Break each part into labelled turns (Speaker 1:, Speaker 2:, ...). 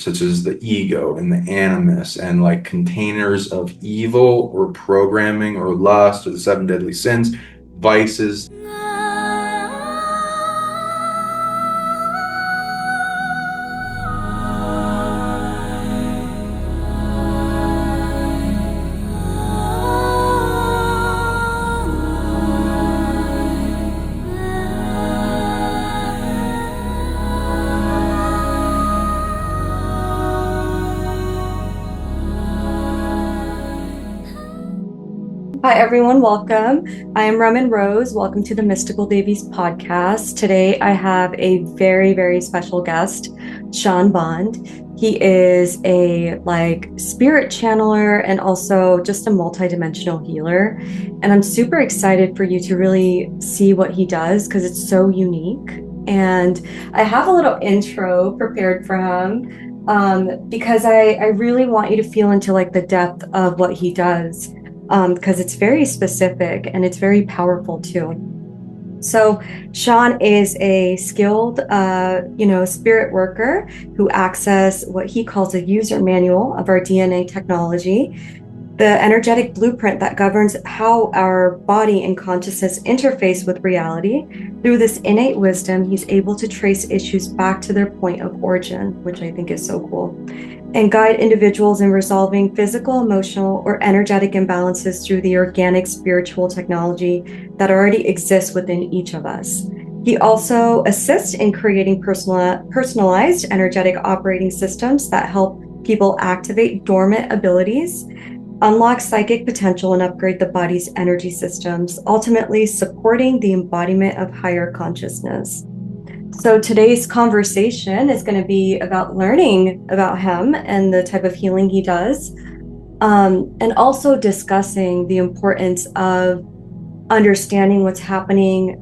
Speaker 1: such as the ego and the animus, and like containers of evil or programming or lust or the seven deadly sins, vices.
Speaker 2: Hi, everyone. Welcome. I am Raman Rose. Welcome to the Mystical Devis Podcast. Today, I have a very, very special guest, Sean Bond. He is a spirit channeler and also just a multidimensional healer. And I'm super excited for you to really see what he does because it's so unique. And I have a little intro prepared for him because I really want you to feel into the depth of what he does. Because it's very specific and it's very powerful too. So Sean is a skilled, spirit worker who access what he calls a user manual of our DNA technology, the energetic blueprint that governs how our body and consciousness interface with reality. Through this innate wisdom, he's able to trace issues back to their point of origin, which I think is so cool, and guide individuals in resolving physical, emotional, or energetic imbalances through the organic spiritual technology that already exists within each of us. He also assists in creating personalized energetic operating systems that help people activate dormant abilities, unlock psychic potential, and upgrade the body's energy systems, ultimately supporting the embodiment of higher consciousness. So today's conversation is going to be about learning about him and the type of healing he does, and also discussing the importance of understanding what's happening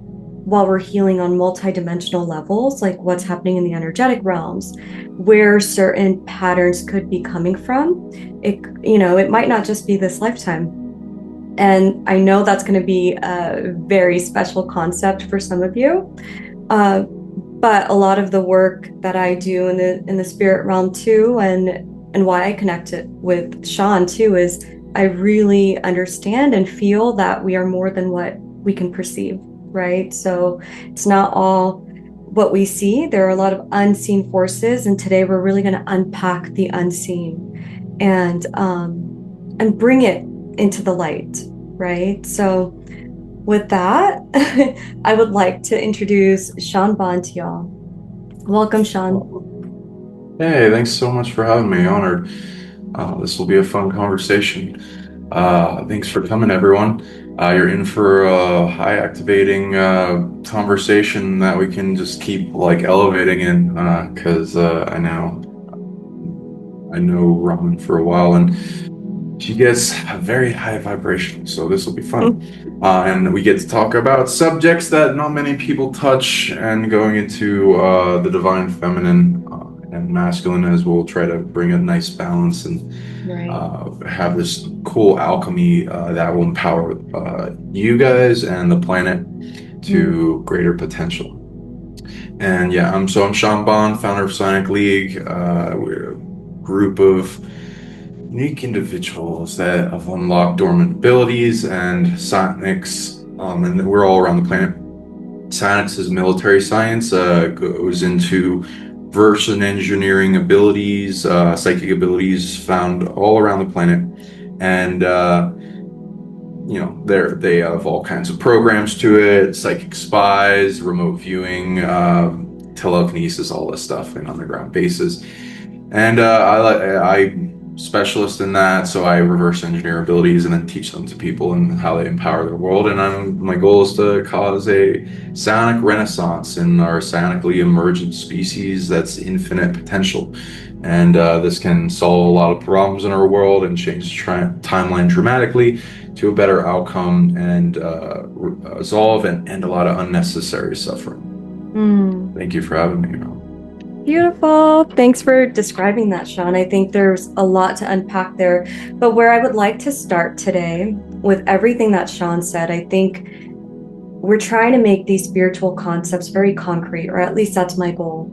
Speaker 2: while we're healing on multidimensional levels, like what's happening in the energetic realms, where certain patterns could be coming from. It might not just be this lifetime. And I know that's going to be a very special concept for some of you. But a lot of the work that I do in the spirit realm too, and why I connect it with Sean too, is I really understand and feel that we are more than what we can perceive, right? So it's not all what we see. There are a lot of unseen forces, and today we're really going to unpack the unseen and bring it into the light, right? So with that, I would like to introduce Sean Bond to y'all. Welcome, Sean.
Speaker 1: Hey, thanks so much for having me. Honored. This will be a fun conversation. Thanks for coming, everyone. You're in for a high activating conversation that we can just keep elevating in, because I know Raman for a while, and she gets very high vibration, so this will be fun. And we get to talk about subjects that not many people touch, and going into the divine feminine and masculine, as we'll try to bring a nice balance and have this cool alchemy that will empower you guys and the planet to greater potential. And yeah, I'm Sean Bond, founder of Psionic League. We're a group of unique individuals that have unlocked dormant abilities, and psionics, and we're all around the planet. Psionics is military science, goes into version engineering abilities, psychic abilities found all around the planet, and they have all kinds of programs to it: psychic spies, remote viewing, telekinesis, all this stuff in underground bases. And I specialist in that, so I reverse engineer abilities and then teach them to people and how they empower their world. And my goal is to cause a psionic renaissance in our psionically emergent species that's infinite potential. And this can solve a lot of problems in our world and change the timeline dramatically to a better outcome, and resolve and end a lot of unnecessary suffering. Thank you for having me.
Speaker 2: Beautiful. Thanks for describing that, Sean. I think there's a lot to unpack there. But where I would like to start today with everything that Sean said, I think we're trying to make these spiritual concepts very concrete, or at least that's my goal,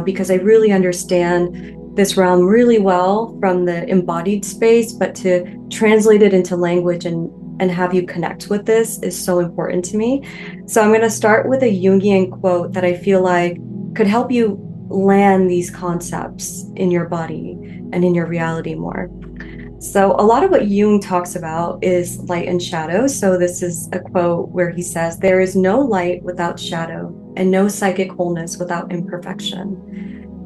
Speaker 2: because I really understand this realm really well from the embodied space, but to translate it into language and have you connect with this is so important to me. So I'm going to start with a Jungian quote that I feel like could help you land these concepts in your body and in your reality more. So a lot of what Jung talks about is light and shadow. So this is a quote where he says, "There is no light without shadow and no psychic wholeness without imperfection."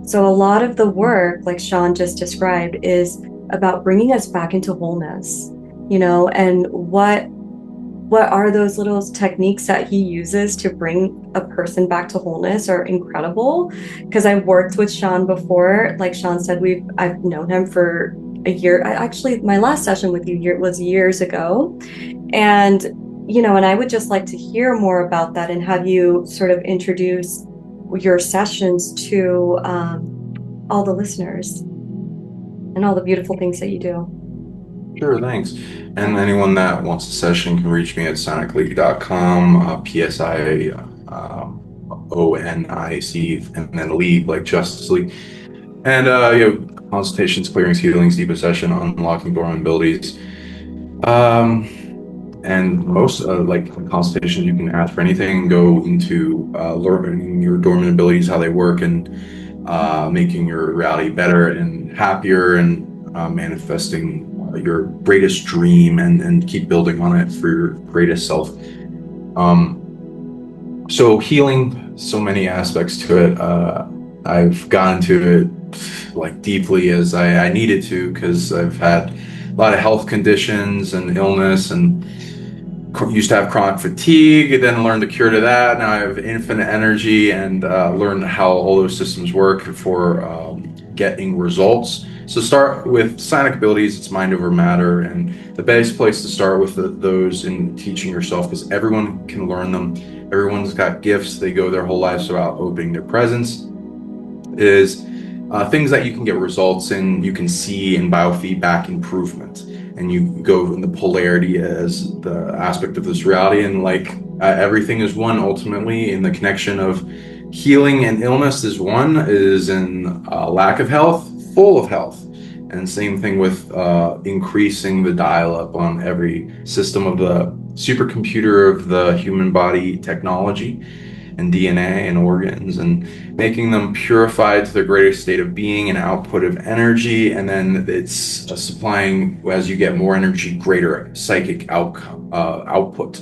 Speaker 2: So a lot of the work, like Sean just described, is about bringing us back into wholeness, and what are those little techniques that he uses to bring a person back to wholeness are incredible. Because I've worked with Sean before. Like Sean said, I've known him for a year. Actually, my last session with you was years ago. And, and I would just like to hear more about that and have you sort of introduce your sessions to all the listeners and all the beautiful things that you do.
Speaker 1: Sure, thanks. And anyone that wants a session can reach me at psionicleague.com, PSIONIC, and then League, like Justice League. And consultations, clearings, healings, deep session, unlocking dormant abilities. And most like consultations, you can ask for anything, go into learning your dormant abilities, how they work, and making your reality better and happier, and manifesting your greatest dream, and keep building on it for your greatest self. So healing, so many aspects to it. I've gone to it like deeply as I needed to, because I've had a lot of health conditions and illness, and used to have chronic fatigue, then learned the cure to that. Now I have infinite energy, and learned how all those systems work for getting results. So start with psionic abilities. It's mind over matter, and the best place to start with those in teaching yourself, because everyone can learn them. Everyone's got gifts. They go their whole lives without opening their presence. Is things that you can get results in, you can see in biofeedback improvement, and you go in the polarity as the aspect of this reality, and everything is one ultimately in the connection of healing, and illness is one, is in lack of health, full of health. And same thing with increasing the dial up on every system of the supercomputer of the human body technology and DNA and organs, and making them purified to their greatest state of being and output of energy. And then it's supplying, as you get more energy, greater psychic output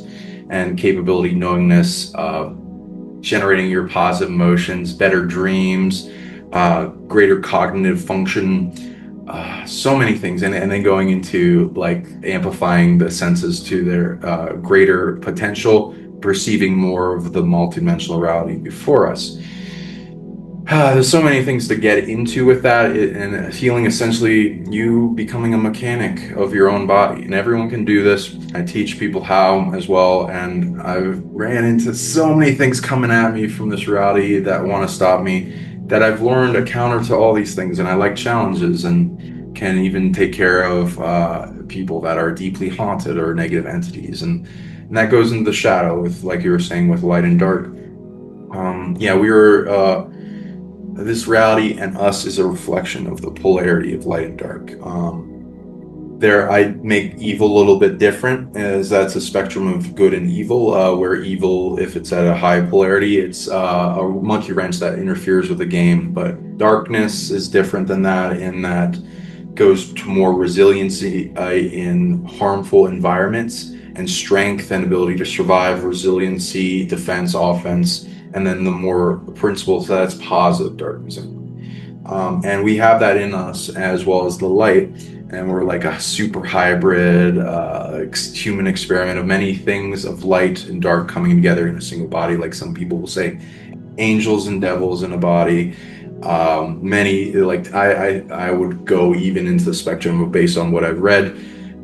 Speaker 1: and capability, knowingness, generating your positive emotions, better dreams, greater cognitive function, so many things, and then going into amplifying the senses to their greater potential, perceiving more of the multidimensional reality before us. There's so many things to get into with that, and healing, essentially you becoming a mechanic of your own body, and everyone can do this. I teach people how as well, and I've ran into so many things coming at me from this reality that want to stop me, that I've learned a counter to all these things, and I like challenges, and can even take care of people that are deeply haunted or negative entities, and that goes into the shadow with, like you were saying, with light and dark. We were this reality and us is a reflection of the polarity of light and dark. I make evil a little bit different, as that's a spectrum of good and evil, where evil, if it's at a high polarity, it's a monkey wrench that interferes with the game. But darkness is different than that, in that goes to more resiliency in harmful environments, and strength and ability to survive, resiliency, defense, offense, and then the more principles, that's positive darkness. And we have that in us, as well as the light, and we're like a super hybrid human experiment of many things, of light and dark coming together in a single body. Like some people will say, angels and devils in a body. Many, I would go even into the spectrum of, based on what I've read,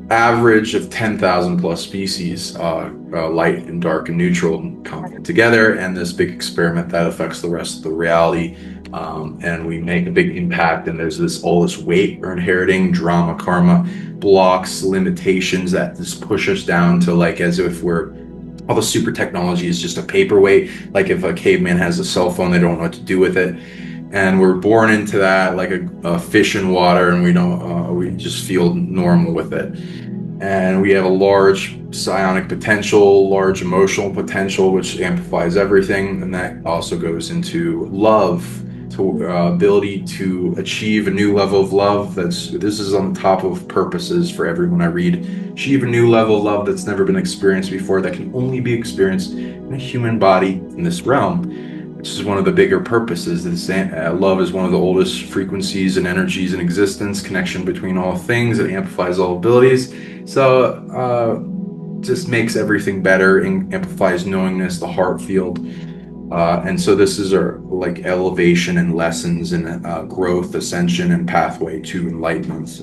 Speaker 1: average of 10,000 plus species, light and dark and neutral, come together, and this big experiment that affects the rest of the reality. And we make a big impact, and there's all this weight we're inheriting, drama, karma, blocks, limitations that just push us down to, as if all the super technology is just a paperweight. Like if a caveman has a cell phone, they don't know what to do with it. and we're born into that like a fish in water, and we just feel normal with it. And we have a large psionic potential, large emotional potential, which amplifies everything, and that also goes into love, to ability to achieve a new level of love. This is on top of purposes for everyone I read. Achieve a new level of love that's never been experienced before, that can only be experienced in a human body in this realm, which is one of the bigger purposes. Love is one of the oldest frequencies and energies in existence, connection between all things. It amplifies all abilities. So just makes everything better and amplifies knowingness, the heart field. And so this is our like elevation and lessons and growth, ascension, and pathway to enlightenment,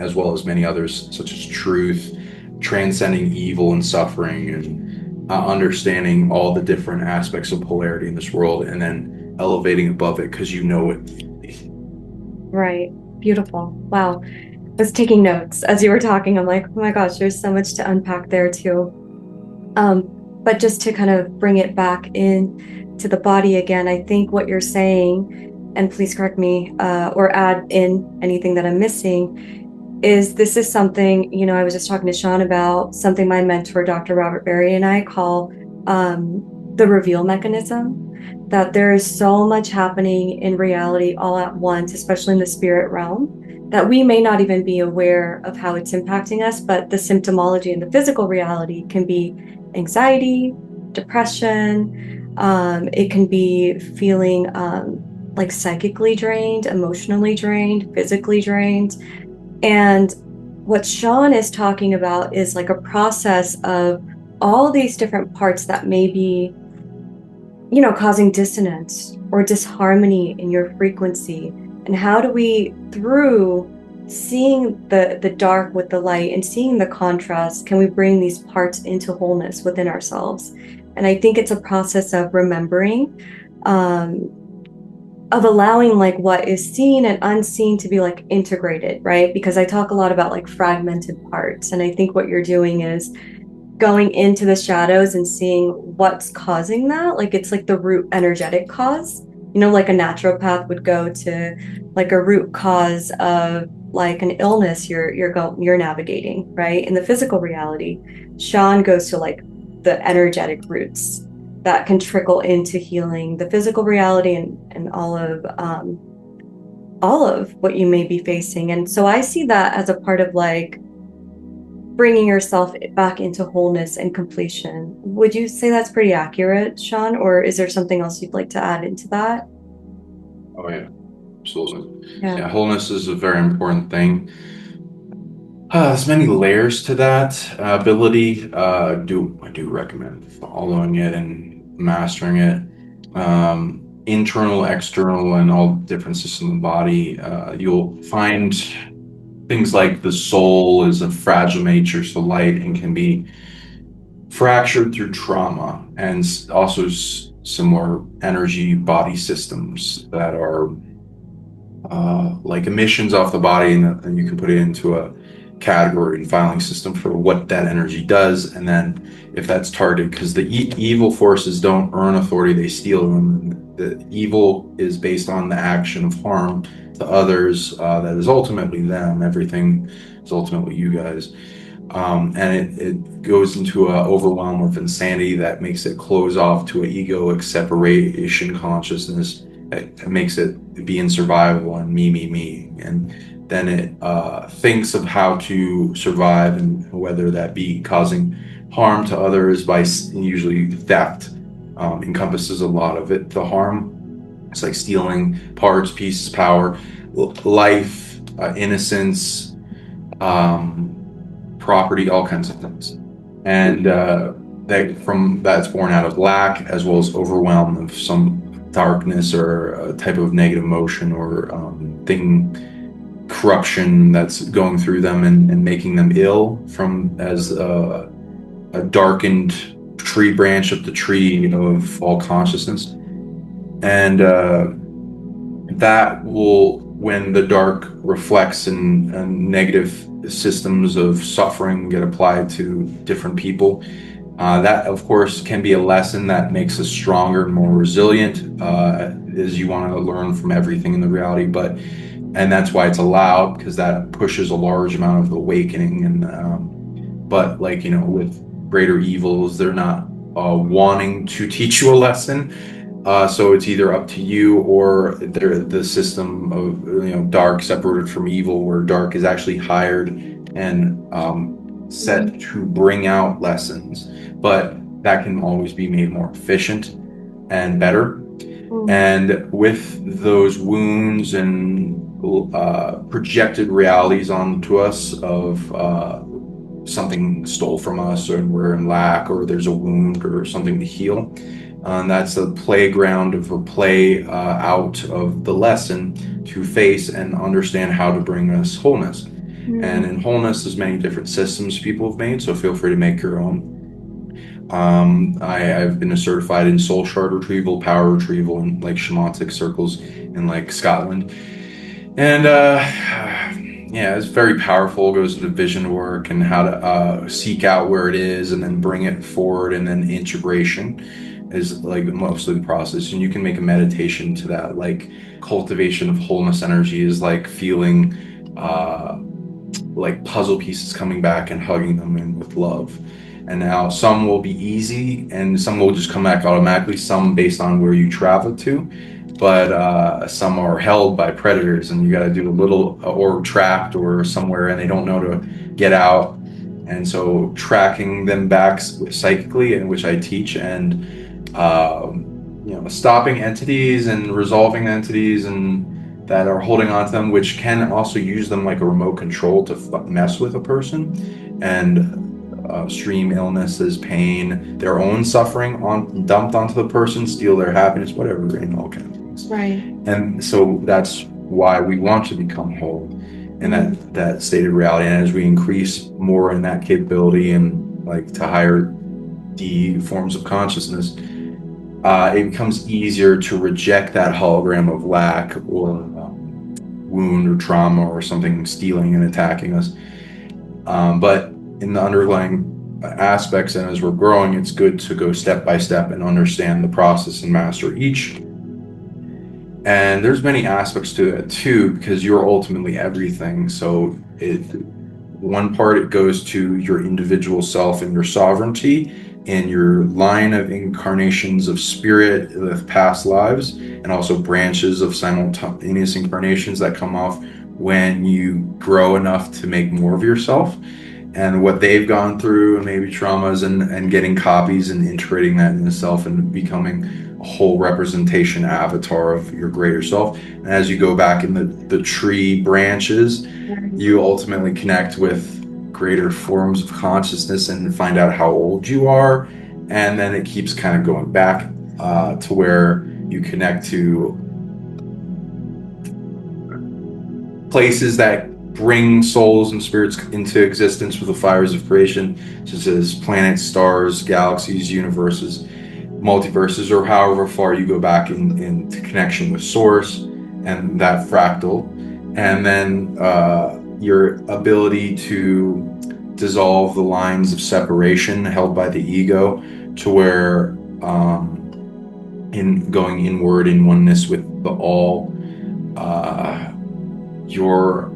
Speaker 1: as well as many others such as truth, transcending evil and suffering, and understanding all the different aspects of polarity in this world, and then elevating above it because you know it.
Speaker 2: Right. Beautiful. Wow. I was taking notes as you were talking. I'm like, oh my gosh, there's so much to unpack there too. But just to kind of bring it back in to the body again, I think what you're saying, and please correct me or add in anything that I'm missing, is this is something, you know, I was just talking to Sean about something my mentor, Dr. Robert Berry, and I call the reveal mechanism. That there is so much happening in reality all at once, especially in the spirit realm, that we may not even be aware of how it's impacting us, but the symptomology in the physical reality can be anxiety, depression. It can be feeling like psychically drained, emotionally drained, physically drained. And what Sean is talking about is like a process of all these different parts that may be, you know, causing dissonance or disharmony in your frequency. And how do we, through seeing the dark with the light and seeing the contrast, can we bring these parts into wholeness within ourselves? And I think it's a process of remembering, of allowing like what is seen and unseen to be like integrated, right? Because I talk a lot about like fragmented parts. And I think what you're doing is going into the shadows and seeing what's causing that. Like it's like the root energetic cause, you know, like a naturopath would go to like a root cause of like an illness you're navigating, right? In the physical reality, Sean goes to like the energetic roots that can trickle into healing the physical reality and all of what you may be facing. And so I see that as a part of like bringing yourself back into wholeness and completion. Would you say that's pretty accurate, Sean? Or is there something else you'd like to add into that?
Speaker 1: Oh yeah, absolutely.
Speaker 2: Yeah.
Speaker 1: Wholeness is a very important thing. There's many layers to that ability. I do recommend following it and mastering it. Internal, external, and all different systems of the body. You'll find things like the soul is a fragile nature, so light, and can be fractured through trauma, and also similar energy body systems that are like emissions off the body, and you can put it into a category and filing system for what that energy does. And then if that's targeted, because the evil forces don't earn authority, they steal them. The evil is based on the action of harm to others, that is ultimately them. Everything is ultimately you guys. And it goes into an overwhelm of insanity that makes it close off to an egoic separation consciousness. It makes it be in survival and me. And then it thinks of how to survive, and whether that be causing harm to others by usually theft, encompasses a lot of it. The harm, it's like stealing parts, pieces, power, life, innocence, property, all kinds of things. And that's born out of lack, as well as overwhelm of some darkness or a type of negative emotion or corruption that's going through them and making them ill, from as a darkened tree branch of the tree, you know, of all consciousness. And that will, when the dark reflects and negative systems of suffering get applied to different people, That, of course, can be a lesson that makes us stronger and more resilient, as you want to learn from everything in the reality. And that's why it's allowed, because that pushes a large amount of awakening. But like, with greater evils, they're not wanting to teach you a lesson. So it's either up to you, or the system of dark separated from evil, where dark is actually hired and set to bring out lessons, but that can always be made more efficient and better. And with those wounds and projected realities onto us of something stole from us, or we're in lack, or there's a wound or something to heal, that's a playground of a play out of the lesson to face and understand how to bring us wholeness. And in wholeness, there's many different systems people have made, so feel free to make your own. I've been certified in soul shard retrieval, power retrieval, in like shamanic circles in like Scotland. And yeah, it's very powerful. It goes into vision work and how to seek out where it is and then bring it forward, and then integration is like mostly the process. And you can make a meditation to that, like cultivation of wholeness energy is like feeling like puzzle pieces coming back and hugging them in with love. And now some will be easy and some will just come back automatically, some based on where you travel to, but some are held by predators and you got to do a little, or trapped or somewhere, and they don't know to get out. And so tracking them back psychically, in which I teach, and stopping entities and resolving entities and that are holding on to them, which can also use them like a remote control to mess with a person, and stream illnesses, pain, their own suffering dumped onto the person, steal their happiness, whatever, and all kinds of things.
Speaker 2: Right.
Speaker 1: And so that's why we want to become whole in that state of reality. And as we increase more in that capability and like to higher D forms of consciousness, it becomes easier to reject that hologram of lack or wound or trauma or something stealing and attacking us. But in the underlying aspects, and as we're growing, it's good to go step by step and understand the process and master each. And there's many aspects to it too, because you're ultimately everything. So one part, it goes to your individual self and your sovereignty and your line of incarnations of spirit with past lives, and also branches of simultaneous incarnations that come off when you grow enough to make more of yourself, and what they've gone through, and maybe traumas, and getting copies and integrating that in the self and becoming a whole representation avatar of your greater self. And as you go back in the tree branches, you ultimately connect with greater forms of consciousness and find out how old you are. And then it keeps kind of going back to where you connect to places that bring souls and spirits into existence with the fires of creation, such as planets, stars, galaxies, universes, multiverses, or however far you go back into connection with source and that fractal. And then your ability to dissolve the lines of separation held by the ego, to where in going inward in oneness with the all, you're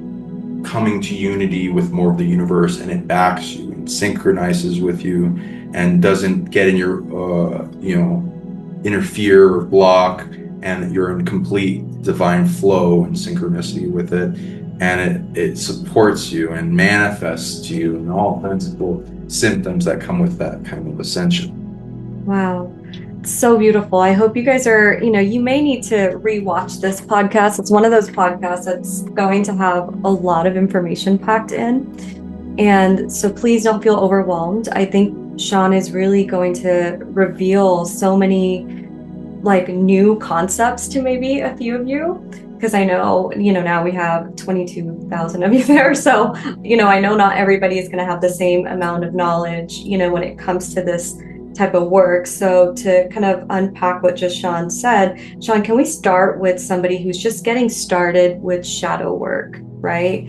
Speaker 1: coming to unity with more of the universe, and it backs you and synchronizes with you and doesn't get in your interfere or block, and you're in complete divine flow and synchronicity with it, and it supports you and manifests you and all kinds of cool symptoms that come with that kind of ascension.
Speaker 2: Wow. So beautiful. I hope you guys are, you may need to rewatch this podcast. It's one of those podcasts that's going to have a lot of information packed in. And so please don't feel overwhelmed. I think Sean is really going to reveal so many like new concepts to maybe a few of you, because I know, now we have 22,000 of you there. So, I know not everybody is going to have the same amount of knowledge, when it comes to this type of work. So to kind of unpack what just Sean said, Sean, can we start with somebody who's just getting started with shadow work, right?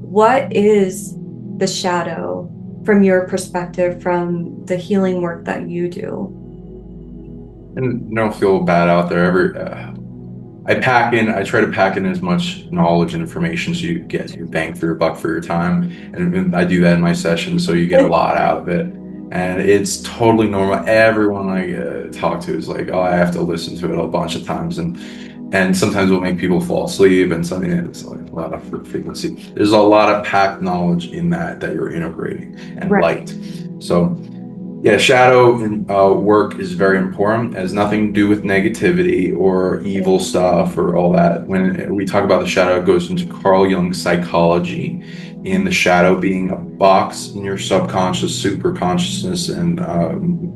Speaker 2: What is the shadow from your perspective, from the healing work that you do.
Speaker 1: And don't feel bad out there. I try to pack in as much knowledge and information so you get your bang for your buck for your time. And I do that in my sessions, so you get a lot out of it. And it's totally normal. Everyone I talk to is like, oh, I have to listen to it a bunch of times. And sometimes it'll make people fall asleep, and something it's like a lot of frequency. There's a lot of packed knowledge in that you're integrating and light. So yeah, shadow work is very important. It has nothing to do with negativity or evil stuff or all that. When we talk about the shadow, it goes into Carl Jung's psychology, in the shadow being a box in your subconscious, super consciousness, and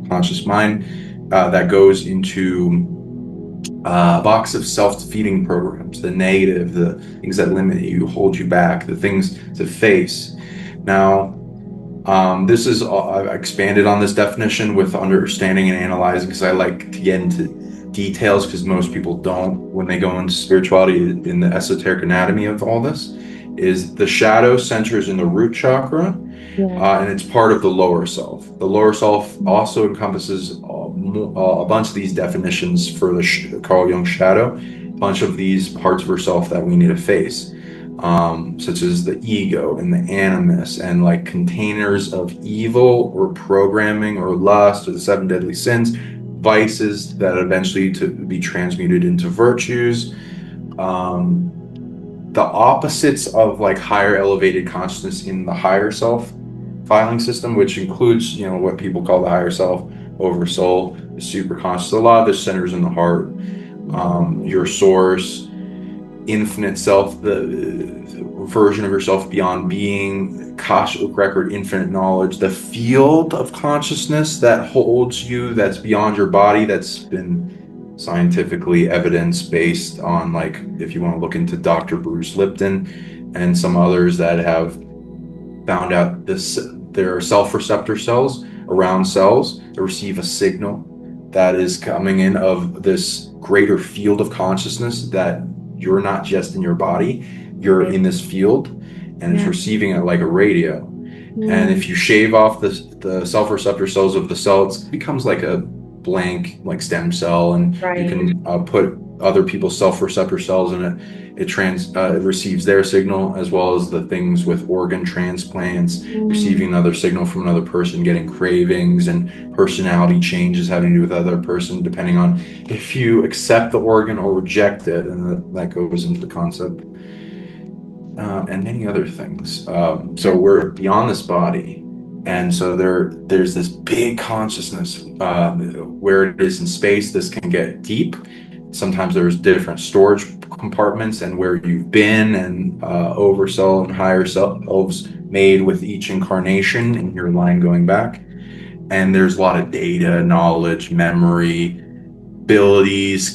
Speaker 1: conscious mind that goes into a box of self-defeating programs, the negative, the things that limit you, hold you back, the things to face. Now, this is I've expanded on this definition with understanding and analyzing, because I like to get into details, because most people don't when they go into spirituality. In the esoteric anatomy of all this is the shadow centers in the root chakra, and it's part of the lower self. The lower self also encompasses a bunch of these definitions for the Carl Jung shadow, a bunch of these parts of herself that we need to face. Such as the ego and the animus, and like containers of evil or programming or lust or the 7 deadly sins, vices that eventually to be transmuted into virtues, the opposites of like higher elevated consciousness in the higher self filing system, which includes what people call the higher self, over soul, the super conscious. A lot of this centers in the heart, your source, infinite self, the version of yourself beyond being, Akashic record, infinite knowledge, the field of consciousness that holds you, that's beyond your body, that's been scientifically evidence-based on, like, if you want to look into Dr. Bruce Lipton and some others that have found out there are self-receptor cells around cells that receive a signal that is coming in of this greater field of consciousness, that you're not just in your body, you're in this field, and it's receiving it like a radio. And if you shave off the self-receptor cells of the cell, it becomes like a blank, like stem cell, and you can put other people's self-receptor cells in it. It receives their signal, as well as the things with organ transplants, receiving another signal from another person, getting cravings and personality changes having to do with other person, depending on if you accept the organ or reject it, and that goes into the concept, and many other things. So we're beyond this body, and so there's this big consciousness where it is in space. This can get deep. Sometimes there's different storage compartments and where you've been, and oversoul and higher selves made with each incarnation in your line going back. And there's a lot of data, knowledge, memory, abilities,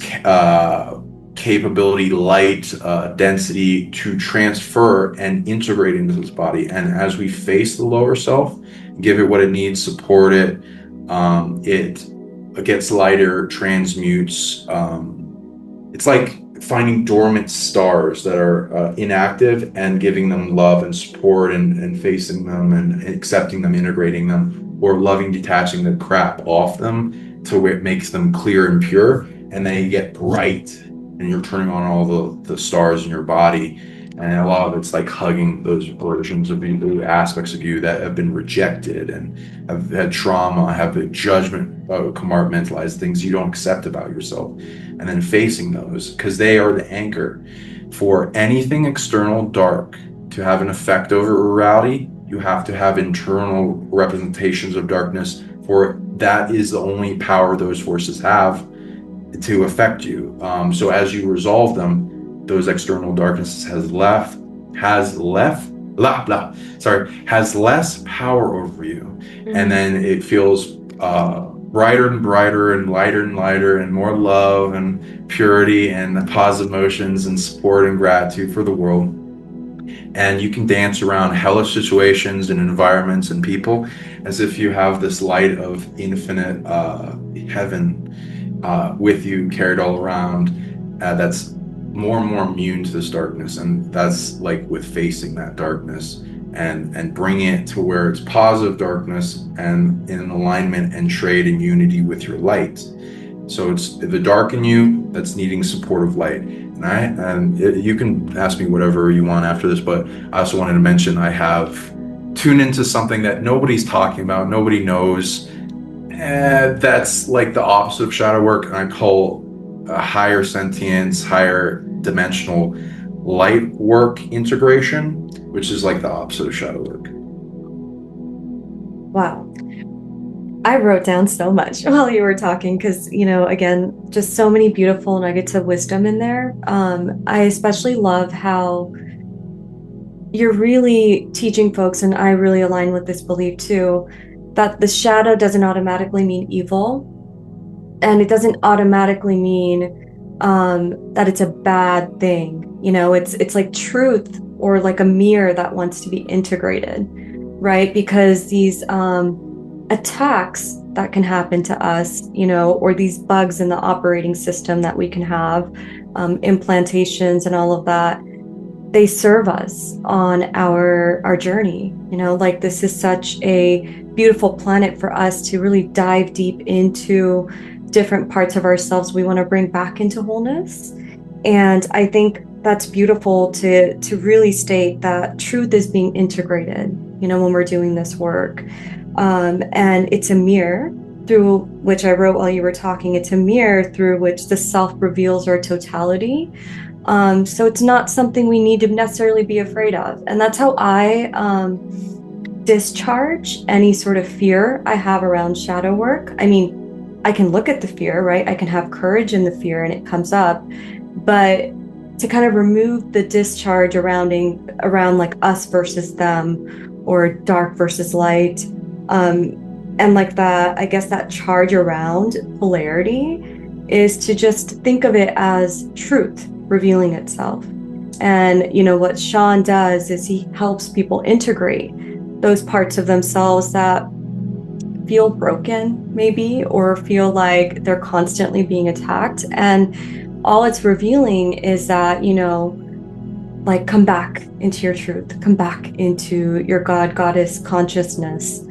Speaker 1: capability, light, density to transfer and integrate into this body. And as we face the lower self, give it what it needs, support it, it gets lighter, transmutes. It's like finding dormant stars that are inactive and giving them love and support, and facing them and accepting them, integrating them, or loving detaching the crap off them to where it makes them clear and pure, and they get bright, and you're turning on all the stars in your body. And a lot of it's like hugging those versions of you, aspects of you that have been rejected and have had trauma, have a judgment, compartmentalized things you don't accept about yourself, and then facing those, because they are the anchor. For anything external dark to have an effect over reality, you have to have internal representations of darkness, for that is the only power those forces have to affect you. So as you resolve them, those external darknesses has less power over you. And then it feels brighter and brighter and lighter and more love and purity and positive emotions and support and gratitude for the world. And you can dance around hellish situations and environments and people as if you have this light of infinite heaven with you, carried all around, that's more and more immune to this darkness. And that's like with facing that darkness and bring it to where it's positive darkness and in alignment and trade in unity with your light. So it's the dark in you that's needing supportive light. And you can ask me whatever you want after this, but I also wanted to mention I have tuned into something that nobody's talking about, nobody knows. And that's like the opposite of shadow work, and I call a higher sentience, higher dimensional light work integration, which is like the opposite of shadow work.
Speaker 2: Wow. I wrote down so much while you were talking because, again, just so many beautiful nuggets of wisdom in there. I especially love how you're really teaching folks, and I really align with this belief too, that the shadow doesn't automatically mean evil, and it doesn't automatically mean that it's a bad thing. It's like truth, or like a mirror that wants to be integrated, right? Because these attacks that can happen to us, or these bugs in the operating system that we can have, implantations and all of that, they serve us on our journey. Like, this is such a beautiful planet for us to really dive deep into different parts of ourselves we want to bring back into wholeness. And I think that's beautiful to really state that truth is being integrated, when we're doing this work. And it's a mirror through which, I wrote while you were talking, it's a mirror through which the self reveals our totality. So it's not something we need to necessarily be afraid of. And that's how I discharge any sort of fear I have around shadow work. I mean, I can look at the fear, right? I can have courage in the fear and it comes up, but to kind of remove the discharge around like us versus them, or dark versus light, and like that, I guess that charge around polarity, is to just think of it as truth revealing itself. And what Sean does is he helps people integrate those parts of themselves that feel broken, maybe, or feel like they're constantly being attacked. And all it's revealing is that, like, come back into your truth, come back into your goddess consciousness.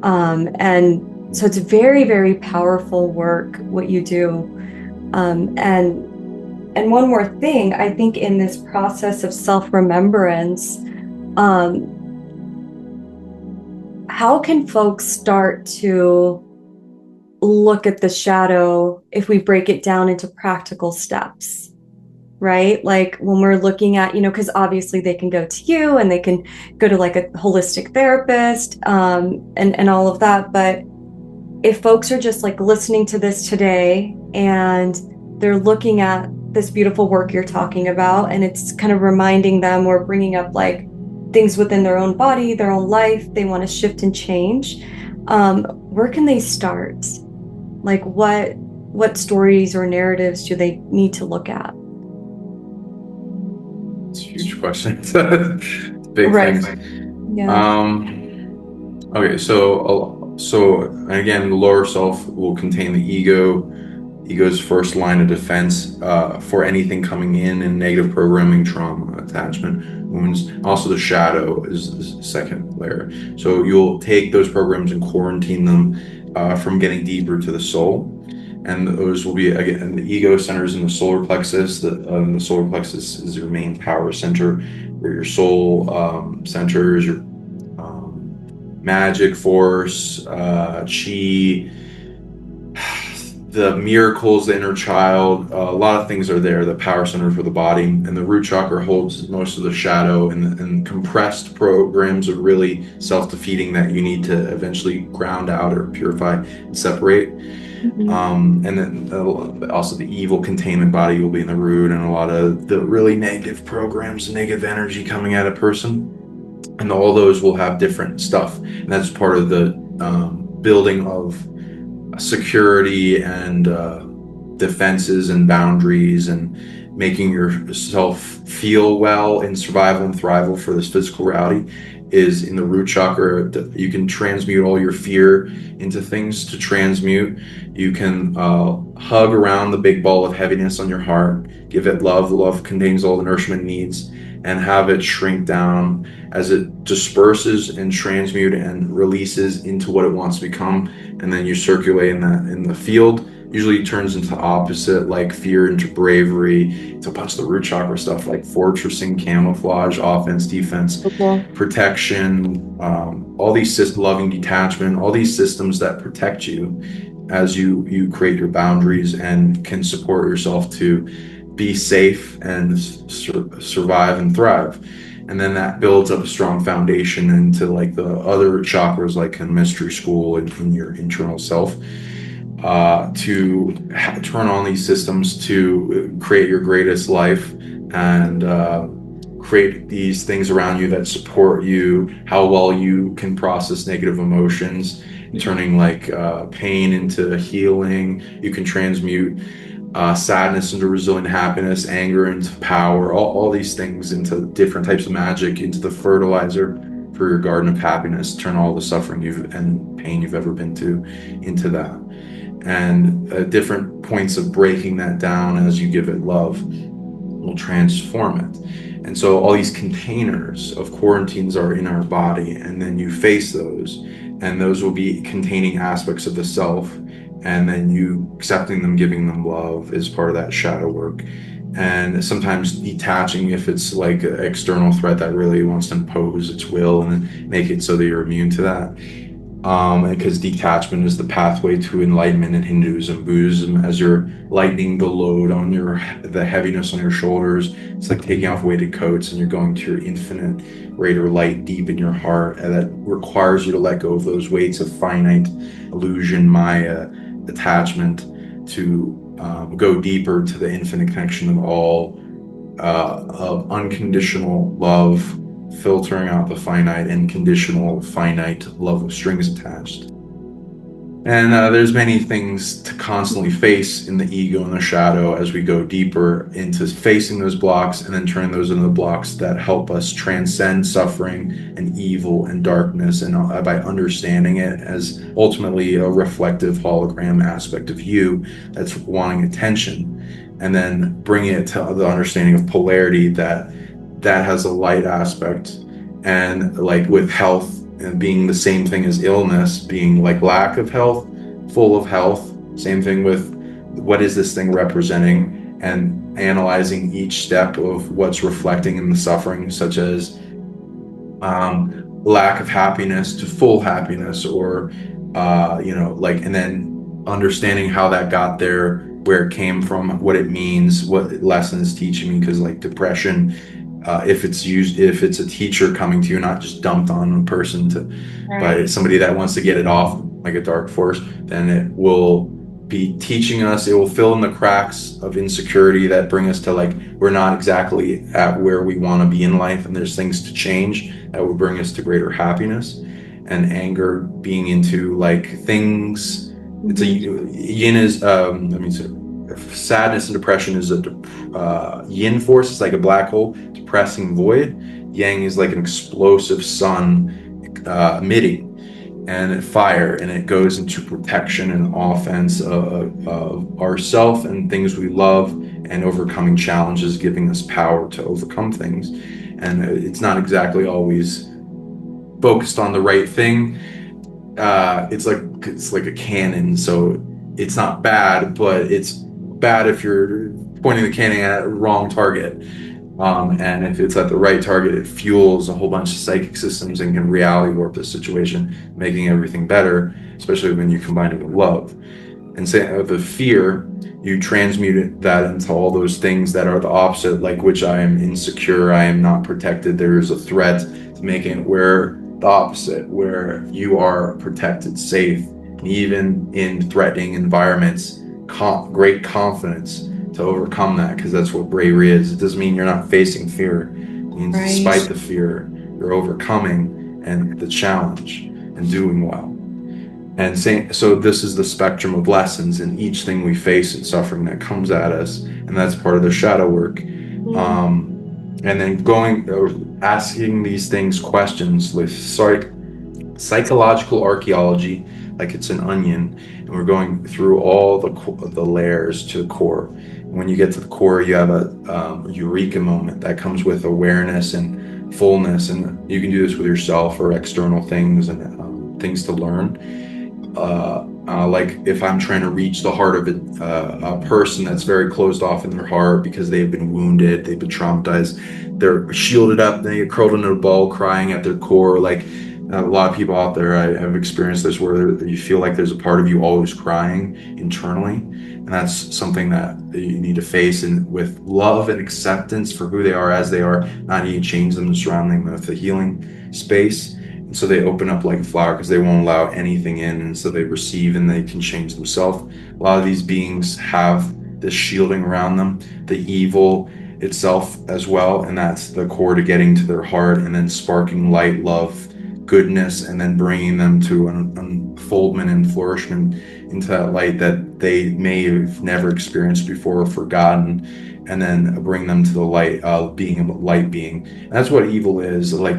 Speaker 2: And so it's very, very powerful work, what you do. And one more thing, I think in this process of self-remembrance, how can folks start to look at the shadow if we break it down into practical steps, right? Like, when we're looking at, because obviously they can go to you and they can go to like a holistic therapist, and all of that. But if folks are just like listening to this today and they're looking at this beautiful work you're talking about, and it's kind of reminding them or bringing up like things within their own body, their own life, they want to shift and change, where can they start? Like, what stories or narratives do they need to look at?
Speaker 1: It's a huge question. Big
Speaker 2: Right.
Speaker 1: things.
Speaker 2: Yeah.
Speaker 1: Okay, so again, the lower self will contain the ego's first line of defense for anything coming in negative programming, trauma, attachment, wounds. Also, the shadow is the second layer. So you'll take those programs and quarantine them from getting deeper to the soul. And those will be, again, the ego centers in the solar plexus. The solar plexus is your main power center, where your soul centers your magic force, chi, the miracles, the inner child. A lot of things are there. The power center for the body, and the root chakra holds most of the shadow and compressed programs of really self-defeating that you need to eventually ground out or purify and separate. And then also the evil containment body will be in the root, and a lot of the really negative programs, negative energy coming at a person, and all those will have different stuff, and that's part of the building of security and defenses and boundaries, and making yourself feel well in survival and thrival for this physical reality is in the root chakra. You can transmute all your fear into things to transmute. You can hug around the big ball of heaviness on your heart, give it love. The love contains all the nourishment it needs, and have it shrink down as it disperses and transmute and releases into what it wants to become. And then you circulate in that in the field. Usually turns into opposite, like fear into bravery. It's a bunch of the root chakra stuff, like fortressing, camouflage, offense, defense, protection, all these systems, loving detachment, all these systems that protect you as you create your boundaries and can support yourself to be safe and survive and thrive. And then that builds up a strong foundation into like the other chakras, like in mystery school and in your internal self, to turn on these systems to create your greatest life and create these things around you that support you, how well you can process negative emotions, turning like pain into healing. You can transmute sadness into resilient happiness, anger into power, all these things into different types of magic, into the fertilizer for your garden of happiness. Turn all the suffering and pain you've ever been to into that. And different points of breaking that down as you give it love will transform it. And so all these containers of quarantines are in our body, and then you face those, and those will be containing aspects of the self, and then you accepting them, giving them love is part of that shadow work. And sometimes detaching if it's like an external threat that really wants to impose its will and make it so that you're immune to that. Because detachment is the pathway to enlightenment in Hinduism, Buddhism. As you're lightening the load on the heaviness on your shoulders, it's like taking off weighted coats, and you're going to your infinite greater light deep in your heart, and that requires you to let go of those weights of finite illusion, Maya, attachment, to go deeper to the infinite connection of all, of unconditional love, filtering out the finite and conditional finite love with strings attached. And there's many things to constantly face in the ego and the shadow as we go deeper into facing those blocks, and then turning those into the blocks that help us transcend suffering and evil and darkness, and by understanding it as ultimately a reflective hologram aspect of you that's wanting attention, and then bringing it to the understanding of polarity that has a light aspect. And like with health and being the same thing as illness, being like lack of health, full of health, same thing with what is this thing representing, and analyzing each step of what's reflecting in the suffering, such as lack of happiness to full happiness, or and then understanding how that got there, where it came from, what it means, what lesson is teaching me. Because like depression, if it's a teacher coming to you, not just dumped on a person by somebody that wants to get it off like a dark force, then it will be teaching us. It will fill in the cracks of insecurity that bring us to like, we're not exactly at where we want to be in life, and there's things to change that will bring us to greater happiness. And anger being into like things, it's a yin is sadness and depression is a yin force. It's like a black hole, depressing void. Yang is like an explosive sun emitting and fire, and it goes into protection and offense of ourself and things we love, and overcoming challenges, giving us power to overcome things. And it's not exactly always focused on the right thing. It's like a cannon, so it's not bad, but it's bad if you're pointing the cannon at a wrong target. And if it's at the right target, it fuels a whole bunch of psychic systems and can reality warp the situation, making everything better, especially when you combine it with love. And say the fear, you transmute that into all those things that are the opposite, like which I am insecure, I am not protected, there is a threat, to making it where the opposite, where you are protected, safe, and even in threatening environments, great confidence to overcome that, because that's what bravery is. It doesn't mean you're not facing fear. It means despite the fear, you're overcoming and the challenge and doing well. And so this is the spectrum of lessons in each thing we face and suffering that comes at us, and that's part of the shadow work. And then asking these things questions with psychological archaeology, like it's an onion, and we're going through all the layers to the core. When you get to the core, you have a eureka moment that comes with awareness and fullness, and you can do this with yourself or external things and things to learn. Like if I'm trying to reach the heart of a person that's very closed off in their heart because they've been wounded, they've been traumatized, they're shielded up, they get curled into a ball crying at their core. Like a lot of people out there, I have experienced this, where you feel like there's a part of you always crying internally. And that's something that you need to face, and with love and acceptance for who they are as they are, not need to change them and surrounding them with a healing space. And so they open up like a flower because they won't allow anything in, and so they receive and they can change themselves. A lot of these beings have this shielding around them, the evil itself as well, and that's the core to getting to their heart and then sparking light, love, goodness, and then bringing them to an unfoldment and flourishment into that light that they may have never experienced before or forgotten, and then bring them to the light, being a light being. And that's what evil is. Like,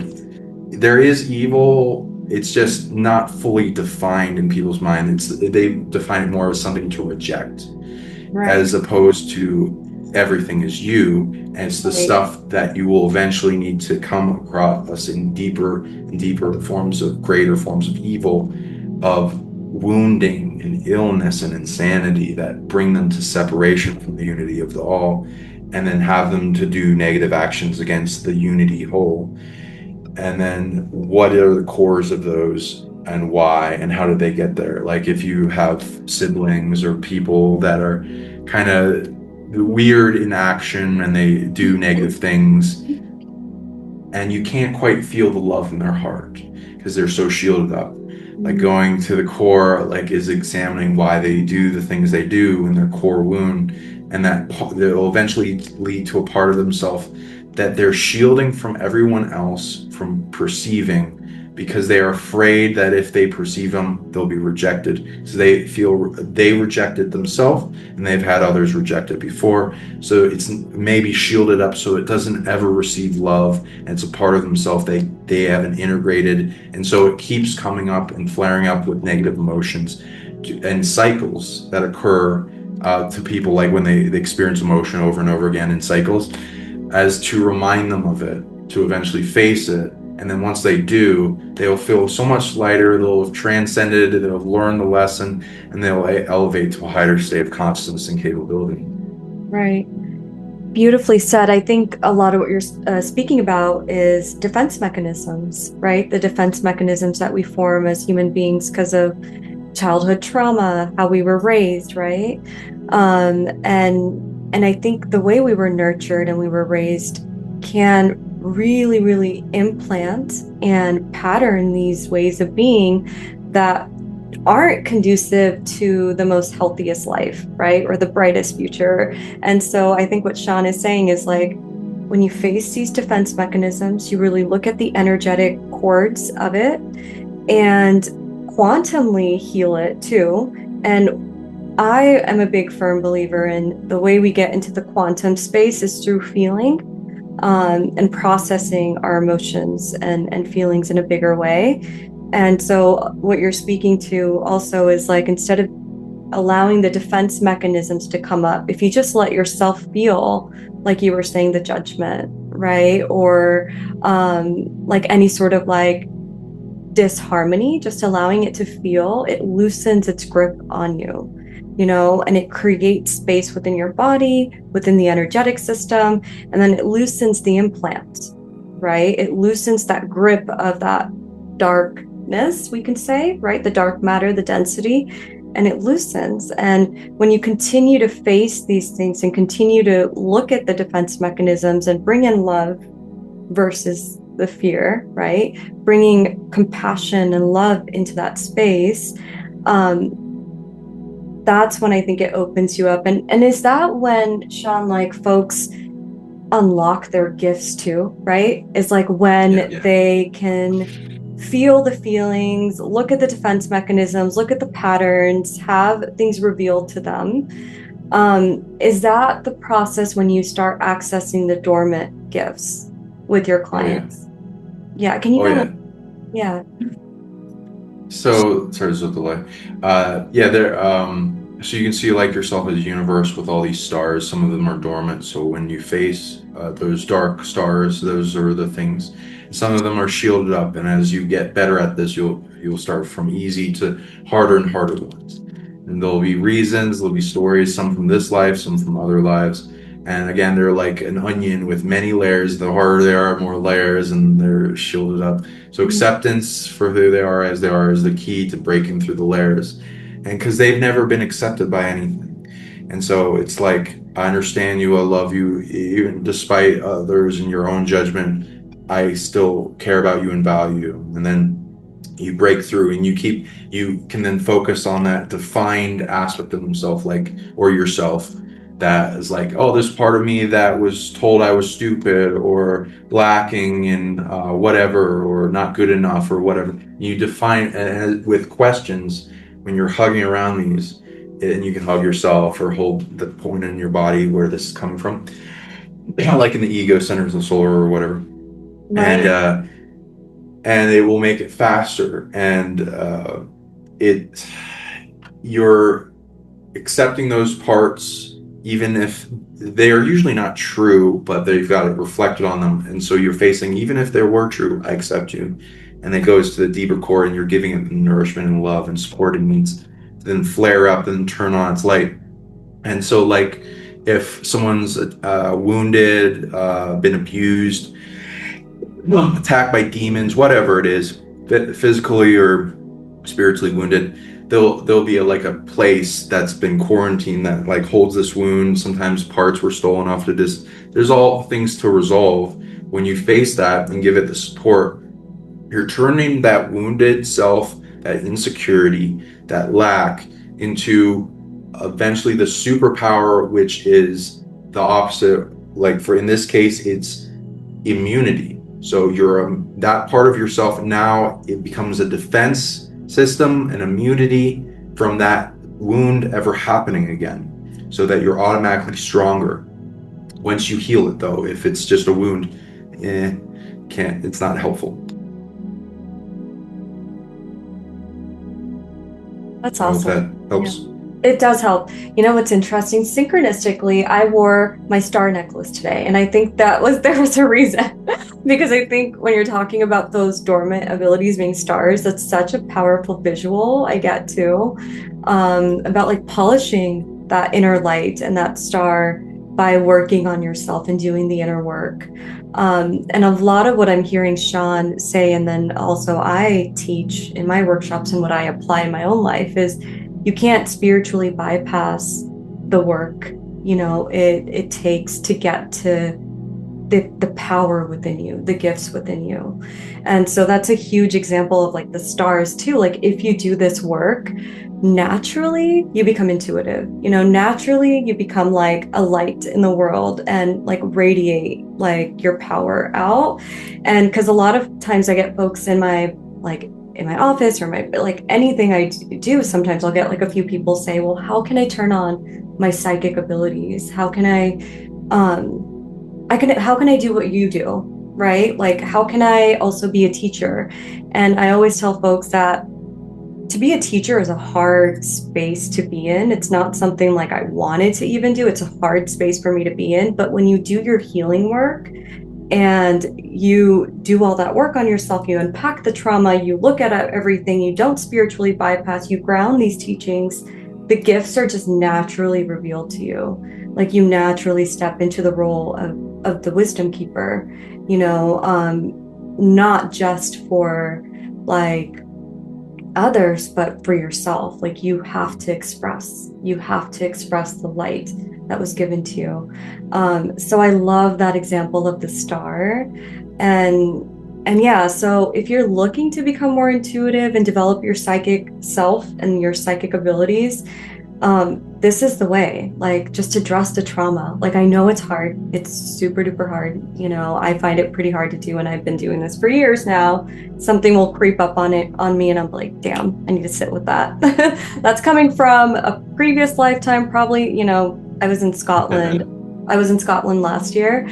Speaker 1: there is evil, it's just not fully defined in people's mind. They define it more as something to reject,
Speaker 2: Right.
Speaker 1: as opposed to everything is you, and it's the stuff that you will eventually need to come across in deeper and deeper forms of greater forms of evil, of wounding and illness and insanity, that bring them to separation from the unity of the all, and then have them to do negative actions against the unity whole. And then what are the cores of those and why, and how did they get there? Like if you have siblings or people that are kind of weird in action and they do negative things, and you can't quite feel the love in their heart because they're so shielded up. Like going to the core, like is examining why they do the things they do in their core wound, and that will eventually lead to a part of themselves that they're shielding from everyone else from perceiving, because they are afraid that if they perceive them, they'll be rejected. So they feel they rejected themselves, and they've had others reject it before. So it's maybe shielded up so it doesn't ever receive love, and it's a part of themselves they haven't integrated. And so it keeps coming up and flaring up with negative emotions and cycles that occur to people, like when they experience emotion over and over again in cycles, as to remind them of it, to eventually face it. And then once they do, they'll feel so much lighter, they'll have transcended, they'll have learned the lesson, and they'll elevate to a higher state of consciousness and capability.
Speaker 2: Right. Beautifully said. I think a lot of what you're speaking about is defense mechanisms, right? The defense mechanisms that we form as human beings because of childhood trauma, how we were raised, right? And I think the way we were nurtured and we were raised can really, really implant and pattern these ways of being that aren't conducive to the most healthiest life, right? Or the brightest future. And so I think what Sean is saying is, like, when you face these defense mechanisms, you really look at the energetic chords of it and quantumly heal it too. And I am a big firm believer in the way we get into the quantum space is through feeling and processing our emotions and feelings in a bigger way. And so what you're speaking to also is, like, instead of allowing the defense mechanisms to come up, if you just let yourself feel, like you were saying, the judgment, right? Or like any sort of like disharmony, just allowing it to feel, it loosens its grip on you. You know, and it creates space within your body, within the energetic system, and then it loosens the implant, right? It loosens that grip of that darkness, we can say, right? The dark matter, the density, and it loosens. And when you continue to face these things and continue to look at the defense mechanisms and bring in love versus the fear, right? Bringing compassion and love into that space, that's when I think it opens you up. And is that when, Sean, like, folks unlock their gifts too, right? It's like when they can feel the feelings, look at the defense mechanisms, look at the patterns, have things revealed to them. Is that the process when you start accessing the dormant gifts with your clients? Can you
Speaker 1: So sorry, there's a delay. There So you can see like yourself as a universe with all these stars. Some of them are dormant. So when you face those dark stars, those are the things. Some of them are shielded up, and as you get better at this, you'll start from easy to harder and harder ones. And there'll be reasons, there'll be stories, some from this life, some from other lives. And again, they're like an onion with many layers. The harder they are, more layers, and they're shielded up. So acceptance for who they are is the key to breaking through the layers. And because they've never been accepted by anything. And so it's like, I understand you, I love you, even despite others and your own judgment, I still care about you and value you. And then you break through and you can then focus on that defined aspect of themselves, like, or yourself, that is like, oh, this part of me that was told I was stupid or lacking in whatever, or not good enough or whatever. You define with questions when you're hugging around these, and you can hug yourself or hold the point in your body where this is coming from, like in the ego centers of the soul or whatever.
Speaker 2: Right.
Speaker 1: And it will make it faster, and you're accepting those parts, even if they are usually not true, but they've got it reflected on them. And so you're facing, even if they were true, I accept you. And it goes to the deeper core, and you're giving it the nourishment and love and support it needs to then flare up and turn on its light. And so, like, if someone's wounded, been abused, attacked by demons, whatever it is, physically or spiritually wounded, there'll be a place that's been quarantined that like holds this wound. Sometimes parts were stolen off to this. There's all things to resolve. When you face that and give it the support, you're turning that wounded self, that insecurity, that lack, into eventually the superpower, which is the opposite. Like, for in this case, it's immunity. So you're that part of yourself now, it becomes a defense system, an immunity from that wound ever happening again, so that you're automatically stronger once you heal it. Though if it's just a wound, it's not helpful.
Speaker 2: That's awesome.
Speaker 1: I hope that helps.
Speaker 2: Yeah. It does help. You know what's interesting? Synchronistically, I wore my star necklace today, and I think there was a reason. Because I think when you're talking about those dormant abilities being stars, that's such a powerful visual I get too, about like polishing that inner light and that star by working on yourself and doing the inner work. And a lot of what I'm hearing Sean say, and then also I teach in my workshops and what I apply in my own life, is you can't spiritually bypass the work, it takes to get to the power within you, the gifts within you. And so that's a huge example of like the stars too. Like, if you do this work, naturally you become intuitive, naturally you become like a light in the world and like radiate like your power out. And because a lot of times I get folks in my office or my, like, anything I do, sometimes I'll get like a few people say, well, how can I turn on my psychic abilities? How can I do what you do, right? Like, how can I also be a teacher? And I always tell folks that to be a teacher is a hard space to be in. It's not something like I wanted to even do. It's a hard space for me to be in. But when you do your healing work and you do all that work on yourself, you unpack the trauma, you look at everything, you don't spiritually bypass, you ground these teachings, the gifts are just naturally revealed to you. Like, you naturally step into the role of the wisdom keeper, not just for like others, but for yourself. Like, you have to express the light that was given to you. So I love that example of the star. And yeah, so if you're looking to become more intuitive and develop your psychic self and your psychic abilities, this is the way. Like, just address the trauma. Like, I know it's hard. It's super duper hard. I find it pretty hard to do, and I've been doing this for years now. Something will creep up on me, and I'm like, damn, I need to sit with that. That's coming from a previous lifetime, probably. I was in Scotland I was in Scotland last year,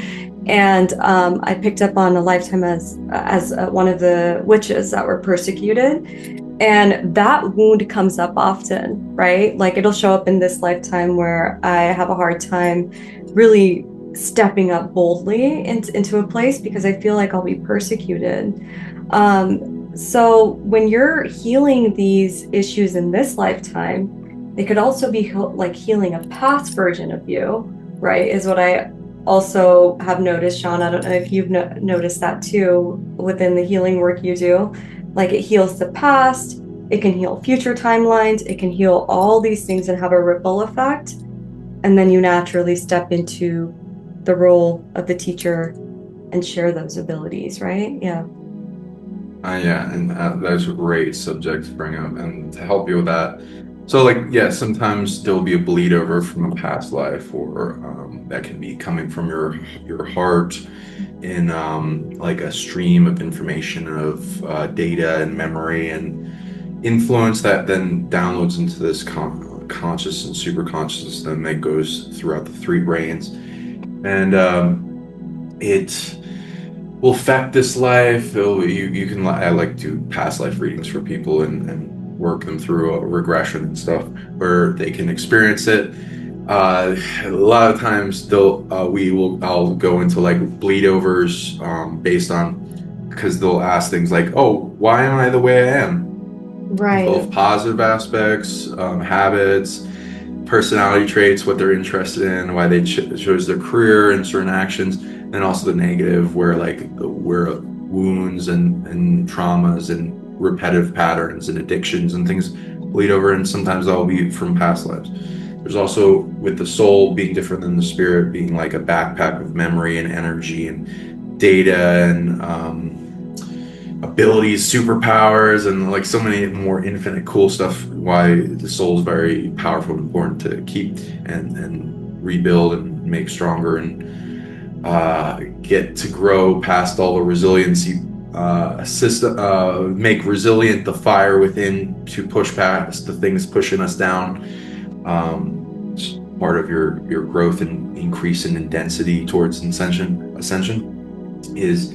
Speaker 2: and I picked up on a lifetime as one of the witches that were persecuted. And that wound comes up often, right? Like it'll show up in this lifetime where I have a hard time really stepping up boldly into a place because I feel like I'll be persecuted. So when you're healing these issues in this lifetime, it could also be like healing a past version of you, right? Is what I also have noticed, Sean. I don't know if you've noticed that too within the healing work you do. Like it heals the past, it can heal future timelines, it can heal all these things and have a ripple effect. And then you naturally step into the role of the teacher and share those abilities, right? Yeah.
Speaker 1: Yeah, and that's a great subject to bring up and to help you with that. So, like, yeah, sometimes there'll be a bleed over from a past life, or that can be coming from your heart in like a stream of information of data and memory and influence that then downloads into this conscious and super conscious, then that goes throughout the three brains, and it will affect this life. You can, I like to do past life readings for people and work them through a regression and stuff where they can experience it. A lot of times I'll go into like bleed overs based on, because they'll ask things like, oh, why am I the way I am?
Speaker 2: Right.
Speaker 1: Both positive aspects, habits, personality traits, what they're interested in, why they chose their career and certain actions, and also the negative where wounds and traumas and repetitive patterns and addictions and things bleed over, and sometimes that'll be from past lives. There's also, with the soul being different than the spirit, being like a backpack of memory and energy and data and abilities, superpowers, and like so many more infinite cool stuff, why the soul is very powerful and important to keep and rebuild and make stronger and get to grow past all the resiliency make resilient the fire within to push past the things pushing us down. Part of your growth and increase in density towards ascension is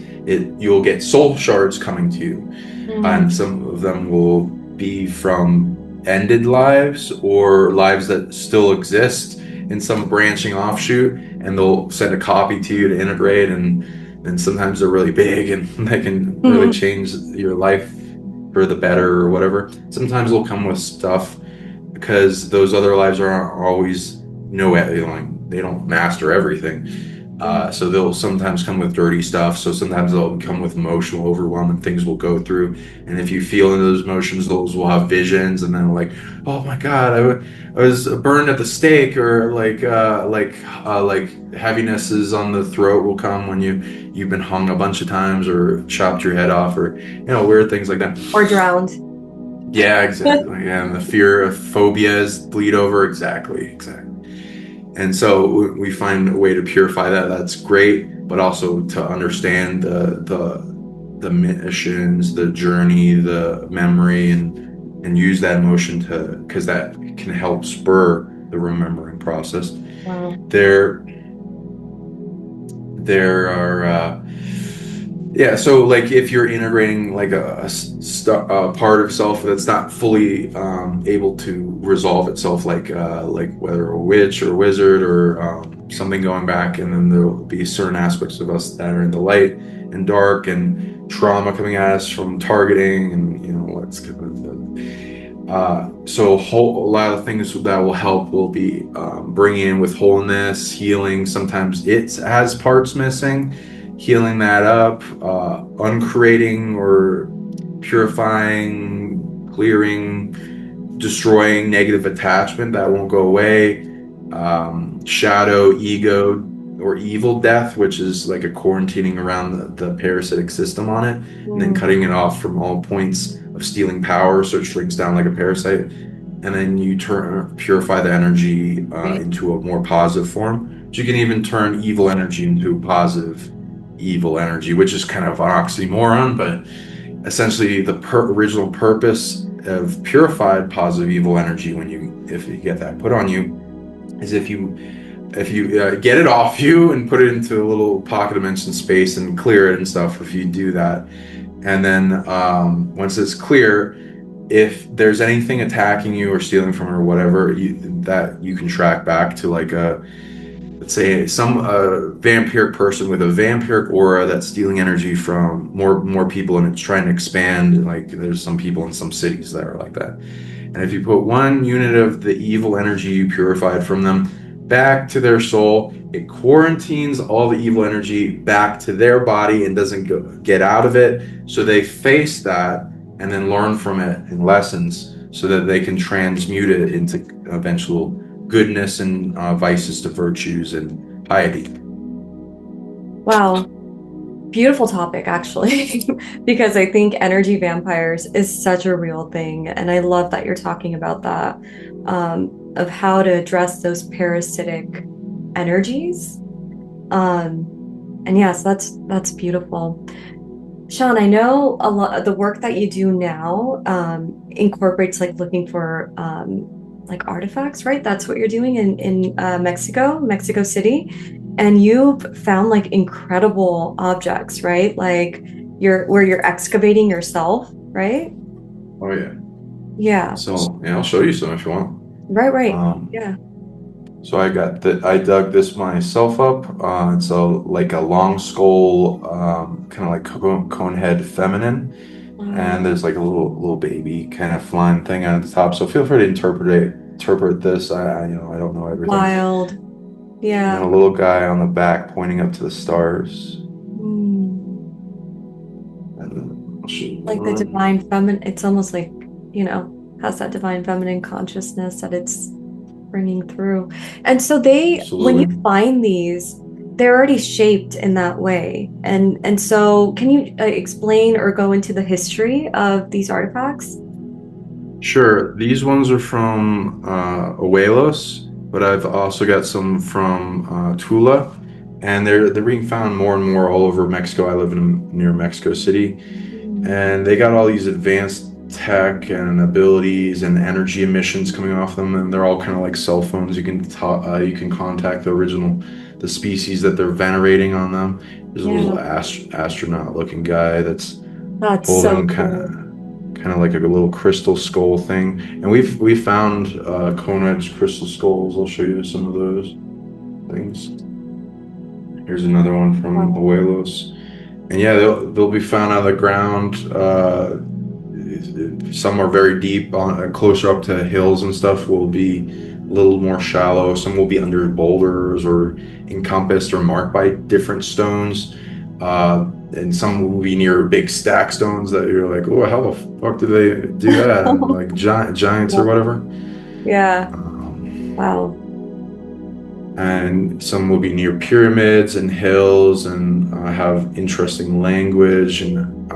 Speaker 1: you'll get soul shards coming to you. Mm-hmm. And some of them will be from ended lives or lives that still exist in some branching offshoot, and they'll send a copy to you to integrate, and sometimes they're really big and they can really change your life for the better or whatever. Sometimes they'll come with stuff because those other lives aren't always they don't master everything. So they'll sometimes come with dirty stuff. So sometimes they'll come with emotional overwhelm and things will go through. And if you feel into those emotions, those will have visions. And then like, oh my God, I was burned at the stake, or like heavinesses on the throat will come when you've been hung a bunch of times or chopped your head off, or weird things like that.
Speaker 2: Or drowned.
Speaker 1: Yeah, exactly. Yeah, and the fear of phobias bleed over. Exactly. And so we find a way to purify that. That's great, but also to understand the missions, the journey, the memory, and use that emotion because that can help spur the remembering process.
Speaker 2: Wow.
Speaker 1: There are so like if you're integrating like a part of self that's not fully able to resolve itself, like whether a witch or wizard or something going back, and then there will be certain aspects of us that are in the light and dark and trauma coming at us from targeting, and let's get so a lot of things that will help will be bringing in with wholeness, healing. Sometimes it has parts missing, healing that up, uncreating or purifying, clearing, destroying negative attachment that won't go away, shadow, ego, or evil death, which is like a quarantining around the parasitic system on it, and then cutting it off from all points of stealing power so it shrinks down like a parasite, and then you purify the energy into a more positive form. So you can even turn evil energy into positive evil energy, which is kind of an oxymoron, but essentially the original purpose of purified positive evil energy, if you get that put on you, is if you if you get it off you and put it into a little pocket dimension space and clear it and stuff, if you do that, and then once it's clear, if there's anything attacking you or stealing from or whatever, that you can track back to like let's say some vampiric person with a vampiric aura that's stealing energy from more people, and it's trying to expand. Like there's some people in some cities that are like that. And if you put 1 unit of the evil energy you purified from them back to their soul, it quarantines all the evil energy back to their body and doesn't get out of it. So they face that and then learn from it in lessons so that they can transmute it into eventual goodness and vices to virtues and piety.
Speaker 2: Wow. Beautiful topic, actually, because I think energy vampires is such a real thing. And I love that you're talking about that, of how to address those parasitic energies. And yes, that's beautiful. Sean, I know a lot of the work that you do now incorporates like looking for like artifacts, right? That's what you're doing in Mexico City. And you've found like incredible objects, right? Like you're excavating yourself, right?
Speaker 1: Oh yeah.
Speaker 2: Yeah.
Speaker 1: So yeah, I'll show you some if you want.
Speaker 2: Right. Yeah.
Speaker 1: So I dug this myself up. It's like a long skull, kind of like cone head feminine, and there's like a little baby kind of flying thing on the top. So feel free to interpret this. I don't know everything.
Speaker 2: Wild. Yeah.
Speaker 1: And a little guy on the back pointing up to the stars.
Speaker 2: Like the divine feminine, it's almost like, has that divine feminine consciousness that it's bringing through. And so when you find these, they're already shaped in that way. And so can you explain or go into the history of these artifacts?
Speaker 1: Sure. These ones are from Abuelos, but I've also got some from Tula, and they're being found more and more all over Mexico. I live near Mexico City, and they got all these advanced tech and abilities and energy emissions coming off them, and they're all kind of like cell phones. You can contact the species that they're venerating on them. There's a little astronaut looking guy that's holding
Speaker 2: so cool.
Speaker 1: kind of like a little crystal skull thing. And we found cone-edged crystal skulls. I'll show you some of those things. Here's another one from Abuelos. And yeah, they'll be found out of the ground. Some are very deep, closer up to hills and stuff will be a little more shallow. Some will be under boulders or encompassed or marked by different stones. And some will be near big stack stones that you're like, oh, how the fuck did they do that? And like giants or whatever.
Speaker 2: Yeah. Wow.
Speaker 1: And some will be near pyramids and hills and have interesting language and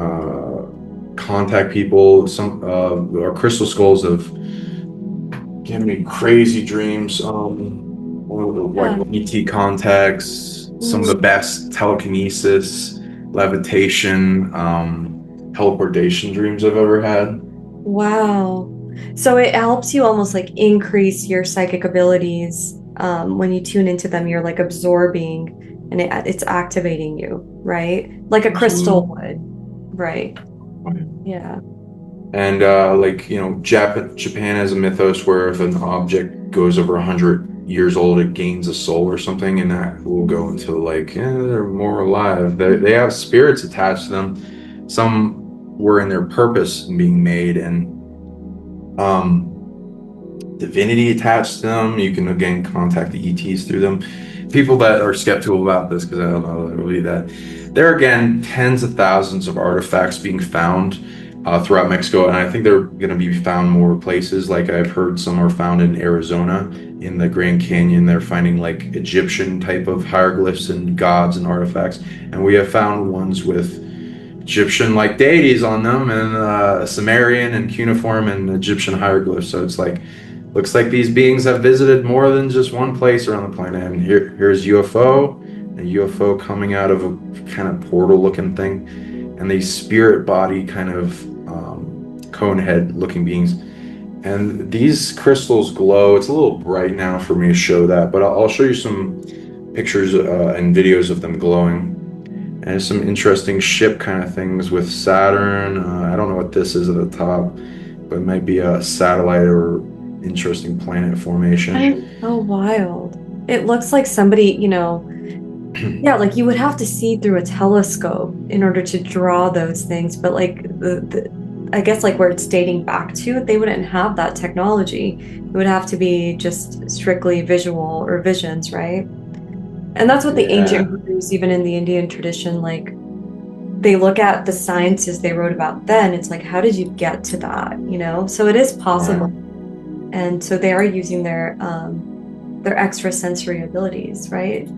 Speaker 1: contact people. Some our crystal skulls have given me crazy dreams. Like ET contacts, some of the best telekinesis, levitation, teleportation dreams I've ever had.
Speaker 2: Wow. So it helps you almost like increase your psychic abilities. When you tune into them, you're like absorbing and it's activating you, right? Like a crystal would, right? Yeah.
Speaker 1: And Japan has a mythos where if an object goes over 100 years old, it gains a soul or something, and that will go into like, they're more alive. They have spirits attached to them. Some were in their purpose being made, and divinity attached to them. You can again contact the ETs through them. People that are skeptical about this, because I don't know really that there are again tens of thousands of artifacts being found throughout Mexico, and I think they're going to be found more places. Like I've heard some are found in Arizona, in the Grand Canyon. They're finding like Egyptian type of hieroglyphs and gods and artifacts, and we have found ones with Egyptian like deities on them, and Sumerian and cuneiform and Egyptian hieroglyphs. So it's like, looks like these beings have visited more than just one place around the planet. And here's a UFO coming out of a kind of portal looking thing, and these spirit body kind of cone head looking beings. And these crystals glow. It's a little bright now for me to show that, but I'll show you some pictures and videos of them glowing. And some interesting ship kind of things with Saturn. I don't know what this is at the top, but it might be a satellite or interesting planet formation.
Speaker 2: Oh, wild. It looks like somebody, yeah, like you would have to see through a telescope in order to draw those things. But like I guess like where it's dating back to, they wouldn't have that technology. It would have to be just strictly visual or visions, right? And that's what the ancient gurus, even in the Indian tradition, like they look at the sciences they wrote about then. It's like, how did you get to that? So it is possible. And so they are using their extrasensory abilities, right?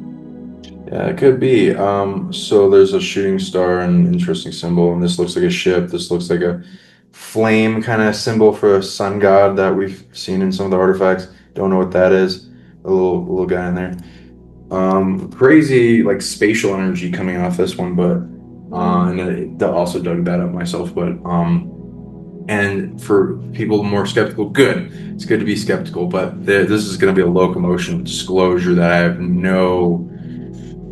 Speaker 1: Yeah, it could be. So there's a shooting star, an interesting symbol, and this looks like a ship. This looks like a flame kind of symbol for a sun god that we've seen in some of the artifacts. Don't know what that is. A little guy in there. Crazy like spatial energy coming off this one, but and I also dug that up myself. But and for people more skeptical, good. It's good to be skeptical, but this is going to be a locomotion disclosure that I have no.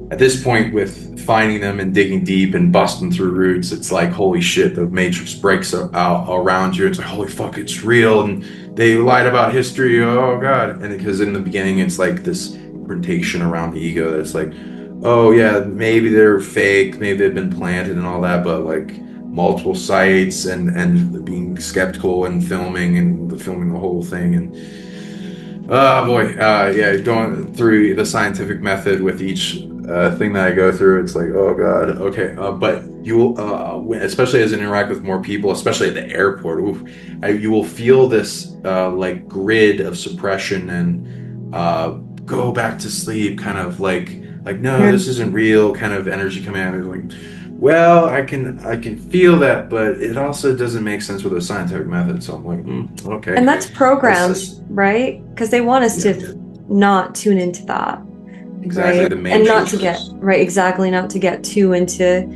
Speaker 1: At this point, with finding them and digging deep and busting through roots, it's like, holy shit, the matrix breaks out around you. It's like, holy fuck, it's real. And they lied about history. Oh, God. And because in the beginning, it's like this imprintation around the ego that's like, oh, yeah, maybe they're fake. Maybe they've been planted and all that. But like multiple sites and being skeptical and filming the whole thing. And oh, boy. Yeah, going through the scientific method with each thing that I go through, it's like, oh god, okay. But you will, especially as you interact with more people, especially at the airport, you will feel this like grid of suppression and go back to sleep, kind of like no, this isn't real, kind of energy coming out. Like, well, I can feel that, but it also doesn't make sense with a scientific method. So I'm like, okay.
Speaker 2: And that's programmed, right? Because they want us to not tune into that.
Speaker 1: Exactly,
Speaker 2: right?
Speaker 1: The main
Speaker 2: and not to get not to get too into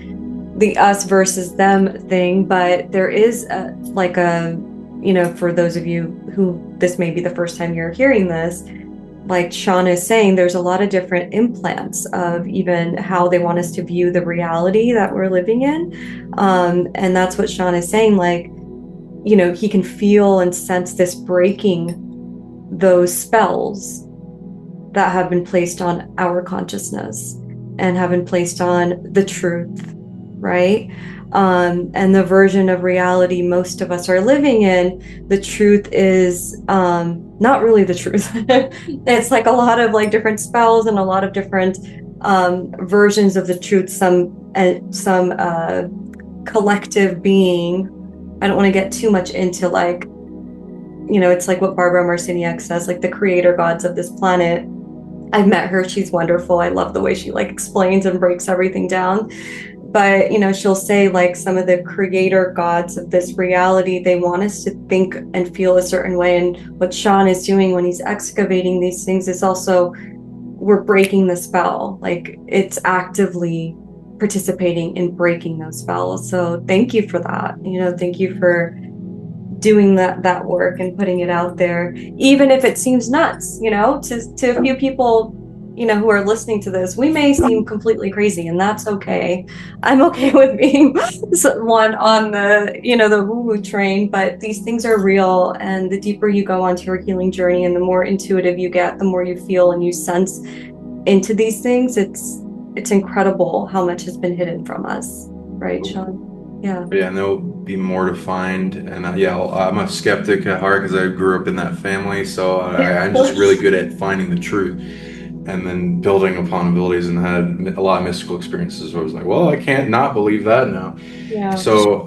Speaker 2: the us versus them thing. But there is for those of you who this may be the first time you're hearing this, like Sean is saying, there's a lot of different implants of even how they want us to view the reality that we're living in, and that's what Sean is saying. Like, he can feel and sense this breaking those spells that have been placed on our consciousness and have been placed on the truth, right? And the version of reality most of us are living in, the truth is not really the truth. It's like a lot of like different spells and a lot of different versions of the truth, some collective being. I don't want to get too much into like, it's like what Barbara Marciniak says, like the creator gods of this planet. I've met her. She's wonderful. I love the way she like explains and breaks everything down. But, she'll say like some of the creator gods of this reality, they want us to think and feel a certain way. And what Sean is doing when he's excavating these things is also, we're breaking the spell. Like it's actively participating in breaking those spells. So thank you for that. Thank you for doing that work and putting it out there, even if it seems nuts, to a few people, who are listening to this. We may seem completely crazy, and that's okay. I'm okay with being one on the, the woo-woo train, but these things are real. And the deeper you go onto your healing journey and the more intuitive you get, the more you feel and you sense into these things. It's incredible how much has been hidden from us, right, Sean? Yeah,
Speaker 1: and there'll be more to find. And I'm a skeptic at heart because I grew up in that family, so I'm just really good at finding the truth and then building upon abilities, and had a lot of mystical experiences where I was like, well, I can't not believe that now. So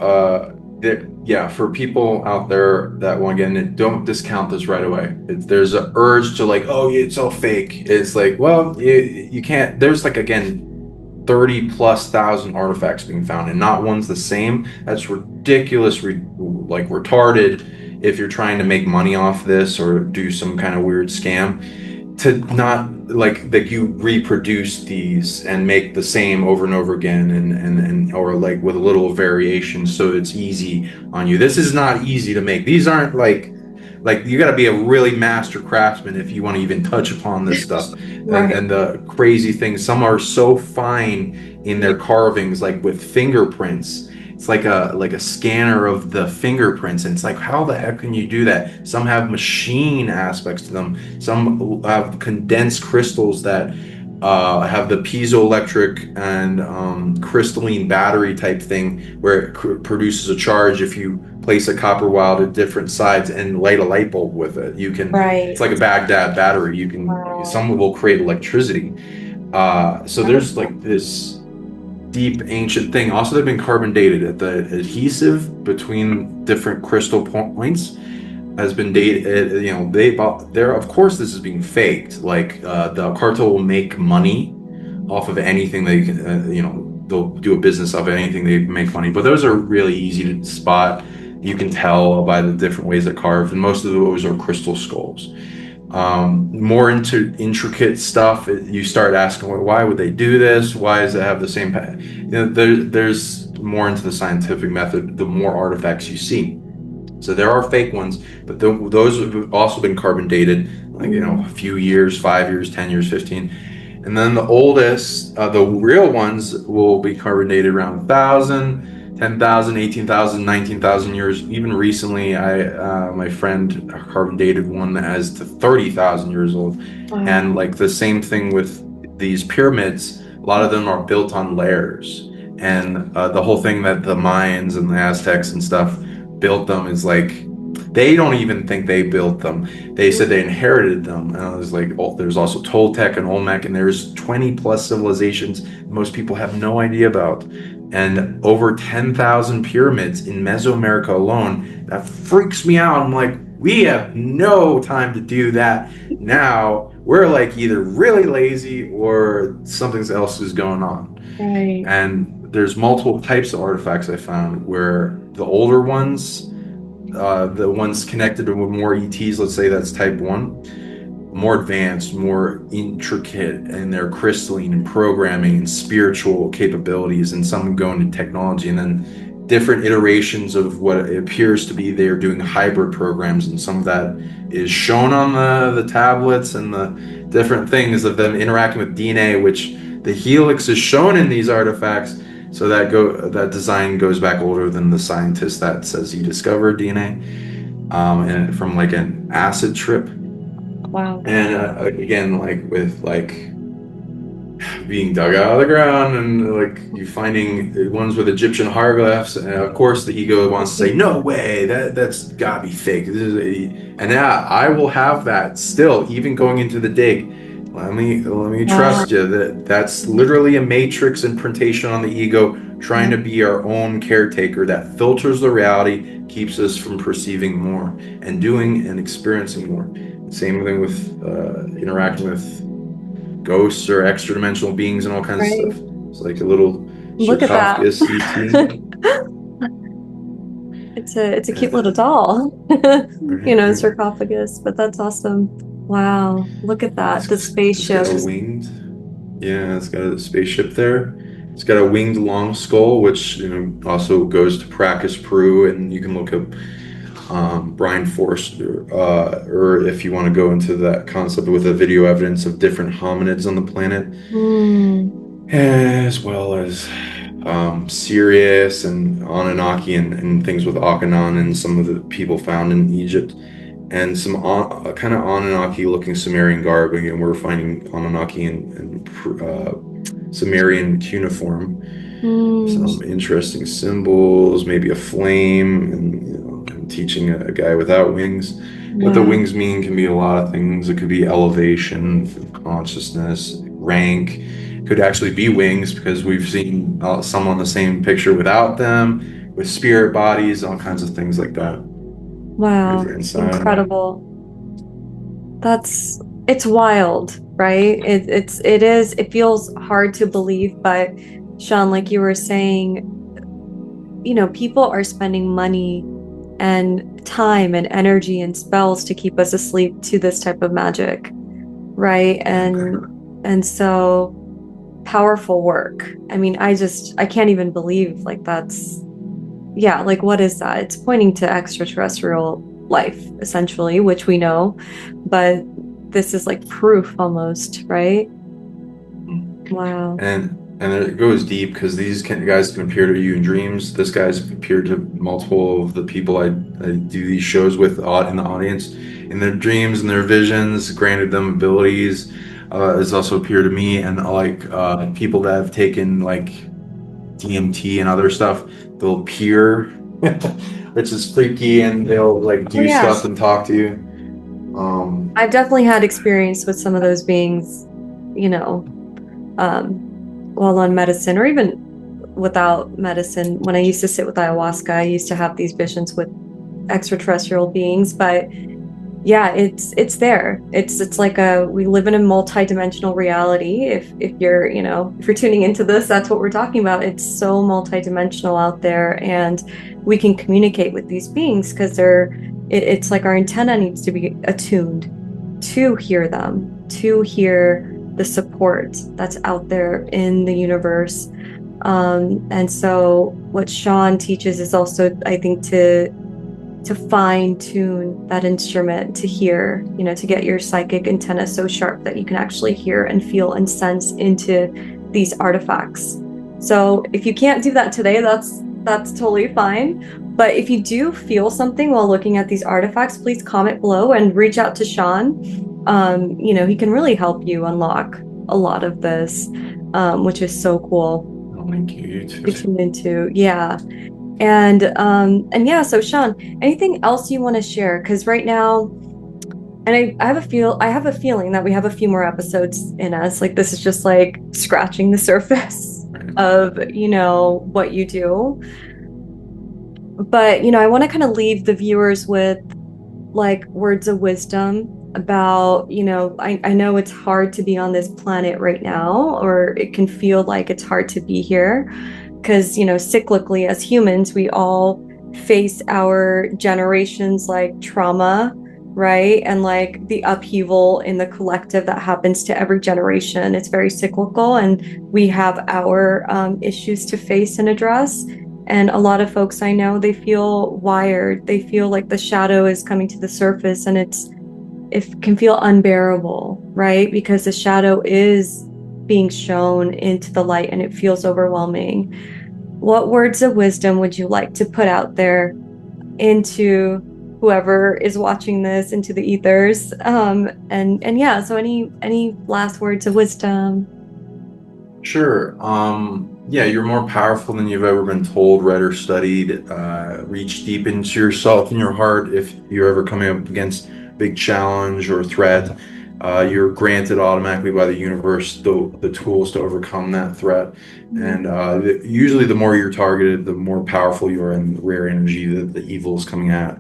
Speaker 1: for people out there that want to get in it, don't discount this right away. There's an urge to like, oh, it's all fake. It's like, well, you can't. There's like, again, 30,000+ artifacts being found, and not one's the same. That's ridiculous, like retarded. If you're trying to make money off this or do some kind of weird scam, to not like that you reproduce these and make the same over and over again, and or like with a little variation, so it's easy on you. This is not easy to make. These aren't like like you got to be a really master craftsman if you want to even touch upon this stuff.
Speaker 2: Right.
Speaker 1: And the crazy things, some are so fine in their carvings, like with fingerprints. It's like a scanner of the fingerprints, and it's like, how the heck can you do that? Some have machine aspects to them. Some have condensed crystals that have the piezoelectric and crystalline battery type thing, where it produces a charge if you place a copper wire to different sides and light a light bulb with it. You can, it's like a Baghdad battery. You can, some will create electricity. So there's like this deep ancient thing. Also, they've been carbon dated. At the adhesive between different crystal points has been dated. There, of course, this is being faked. Like the cartel will make money off of anything they can. They'll do a business of anything they make money. But those are really easy to spot. You can tell by the different ways they're carved, and most of those are crystal skulls. More into intricate stuff, you start asking, well, why would they do this? Why does it have the same there's more into the scientific method the more artifacts you see. So there are fake ones, but those have also been carbon dated, like a few years, 5 years, 10 years, 15. And then the oldest, the real ones will be carbon dated around 1,000, 10,000, 18,000, 19,000 years. Even recently, my friend carbon dated one as to 30,000 years old. And like the same thing with these pyramids, a lot of them are built on layers. And the whole thing that the Mayans and the Aztecs and stuff built them is like, they don't even think they built them. They said they inherited them. And I was like, oh, there's also Toltec and Olmec, and there's 20 plus civilizations most people have no idea about. And over 10,000 pyramids in Mesoamerica alone. That freaks me out. I'm like, we have no time to do that now. We're like either really lazy or something else is going on.
Speaker 2: Right.
Speaker 1: And there's multiple types of artifacts I found where the older ones, the ones connected with more ETs, let's say that's type 1, more advanced, more intricate, and they're crystalline and programming and spiritual capabilities, and some go into technology, and then different iterations of what it appears to be they're doing hybrid programs, and some of that is shown on the tablets and the different things of them interacting with DNA, which the helix is shown in these artifacts. So that design goes back older than the scientist that says he discovered DNA, and from like an acid trip.
Speaker 2: Wow.
Speaker 1: And again, like with like being dug out of the ground, and like you finding ones with Egyptian hieroglyphs, and of course the ego wants to say, no way, that's gotta be fake. And yeah, I will have that still, even going into the dig. Let me trust you that's literally a matrix imprintation on the ego, trying to be our own caretaker that filters the reality, keeps us from perceiving more and doing and experiencing more. Same thing with interacting with ghosts or extra dimensional beings and all kinds of stuff. It's like a little sarcophagus ET.
Speaker 2: It's a cute little doll. Sarcophagus, but that's awesome. Wow, look at that. The spaceship.
Speaker 1: It's winged. Yeah, it's got a spaceship there. It's got a winged long skull, which also goes to Practice Peru, and you can look up Brian Forster, or if you want to go into that concept with the video evidence of different hominids on the planet, as well as Sirius and Anunnaki and things with Akhenaten and some of the people found in Egypt. And some kind of Anunnaki looking Sumerian garb. Again, we're finding Anunnaki in Sumerian cuneiform. Some interesting symbols, maybe a flame, and teaching a guy without wings. What the wings mean can be a lot of things. It could be elevation, consciousness, rank. It could actually be wings, because we've seen some on the same picture without them, with spirit bodies, all kinds of things like that.
Speaker 2: Wow, incredible. It's wild, right? It feels hard to believe, but Sean, like you were saying, people are spending money and time and energy and spells to keep us asleep to this type of magic, right? And so powerful work. I mean, I can't even believe, like, that's, yeah, like, what is that? It's pointing to extraterrestrial life, essentially, which we know, but this is like proof almost, right? Wow.
Speaker 1: And it goes deep because guys can appear to you in dreams. This guy's appeared to multiple of the people I do these shows with in the audience, in their dreams and their visions, granted them abilities. It's also appeared to me, and people that have taken like DMT and other stuff, they'll appear, which is freaky, and they'll like do stuff and talk to you.
Speaker 2: I've definitely had experience with some of those beings, while on medicine, or even without medicine. When I used to sit with ayahuasca, I used to have these visions with extraterrestrial beings. But yeah, it's there. It's like we live in a multidimensional reality. If you're tuning into this, that's what we're talking about. It's so multidimensional out there, and we can communicate with these beings because it's like our antenna needs to be attuned to hear them, to hear the support that's out there in the universe. And so what Sean teaches is also, I think, to fine tune that instrument, to hear, to get your psychic antenna so sharp that you can actually hear and feel and sense into these artifacts. So if you can't do that today, that's totally fine. But if you do feel something while looking at these artifacts, please comment below and reach out to Sean. He can really help you unlock a lot of this, which is so cool.
Speaker 1: Oh, thank you.
Speaker 2: To tune into, yeah. And yeah, so Sean, anything else you want to share? Because right now, and I have a feeling that we have a few more episodes in us. Like, this is just like scratching the surface of what you do. But I want to kind of leave the viewers with like words of wisdom about, I know it's hard to be on this planet right now, or it can feel like it's hard to be here because, cyclically as humans, we all face our generations like trauma, right? And like the upheaval in the collective that happens to every generation. It's very cyclical, and we have our issues to face and address. And a lot of folks I know, they feel wired. They feel like the shadow is coming to the surface, and it can feel unbearable, right? Because the shadow is being shown into the light, and it feels overwhelming. What words of wisdom would you like to put out there into whoever is watching this, into the ethers? And yeah, so any last words of wisdom?
Speaker 1: Sure. Yeah, you're more powerful than you've ever been told, read, or studied. Reach deep into yourself and your heart. If you're ever coming up against a big challenge or threat, you're granted automatically by the universe the tools to overcome that threat. And usually the more you're targeted, the more powerful you are in the rare energy that the evil is coming at.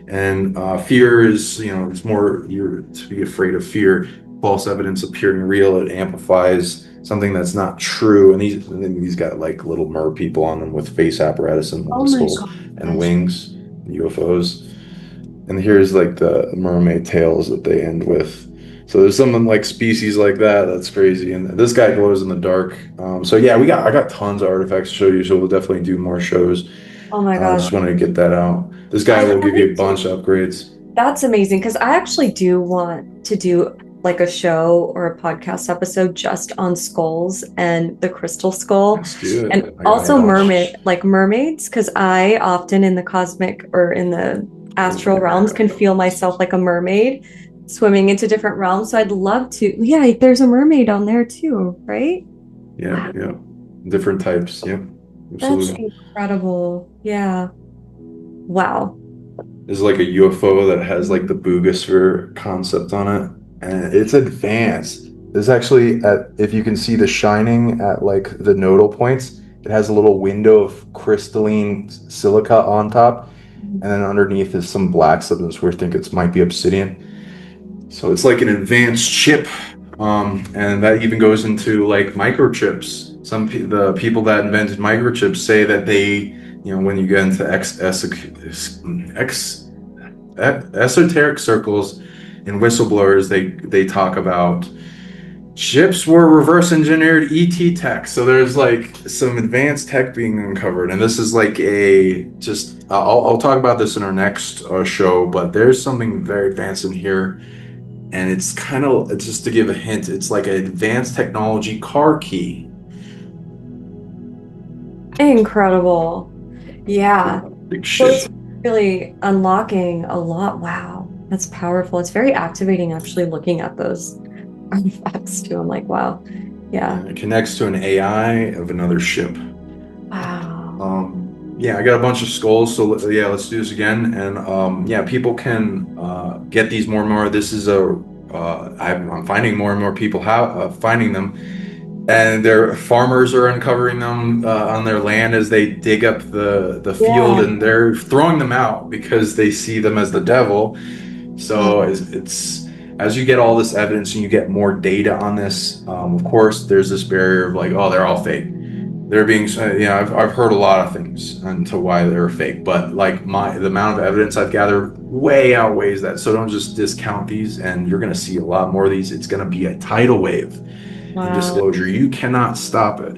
Speaker 1: And fear is, it's more, you're to be afraid of fear. False evidence appearing real, it amplifies something that's not true. And these got like little mer people on them with face apparatus and skulls and wings, UFOs. And here's like the mermaid tails that they end with. So there's something like species like that's crazy. And this guy glows in the dark. So yeah, I got tons of artifacts to show you. So we'll definitely do more shows.
Speaker 2: Oh my God.
Speaker 1: I just want to get that out. This guy will give you a bunch of upgrades.
Speaker 2: That's amazing, because I actually do want to do like a show or a podcast episode just on skulls and the crystal skull.
Speaker 1: Let's do it.
Speaker 2: And also mermaids, because I often in the cosmic or in the astral realms can feel myself like a mermaid swimming into different realms. So I'd love to. Yeah, there's a mermaid on there too, right?
Speaker 1: Yeah, yeah. Different types. Yeah. Absolutely.
Speaker 2: That's incredible. Yeah. Wow.
Speaker 1: There's like a UFO that has like the Boogosphere concept on it, and it's advanced. There's actually, if you can see the shining at like the nodal points, it has a little window of crystalline silica on top, and then underneath is some black substance where I think it might be obsidian. So it's like an advanced chip, and that even goes into like microchips. The people that invented microchips say that they, when you get into esoteric circles and whistleblowers, they talk about Ships were reverse engineered ET tech. So there's like some advanced tech being uncovered. And this is like I'll talk about this in our next show, but there's something very advanced in here. And it's just to give a hint, it's like an advanced technology car key.
Speaker 2: Incredible. Yeah.
Speaker 1: Big
Speaker 2: So
Speaker 1: ship.
Speaker 2: it's really unlocking a lot. Wow. That's powerful. It's very activating actually looking at those artifacts too. I'm like, wow. Yeah.
Speaker 1: It connects to an AI of another ship.
Speaker 2: Wow.
Speaker 1: Yeah, I got a bunch of skulls, so yeah, let's do this again. And yeah, people can get these more and more. This is I'm finding more and more people finding them, and their farmers are uncovering them on their land as they dig up the field,
Speaker 2: Yeah.
Speaker 1: and they're throwing them out because they see them as the devil. So it's as you get all this evidence and you get more data on this, of course, there's this barrier of like, oh, they're all fake. They're being, I've heard a lot of things into why they're fake, but like the amount of evidence I've gathered way outweighs that. So don't just discount these, and you're going to see a lot more of these. It's going to be a tidal wave in disclosure. You cannot stop it.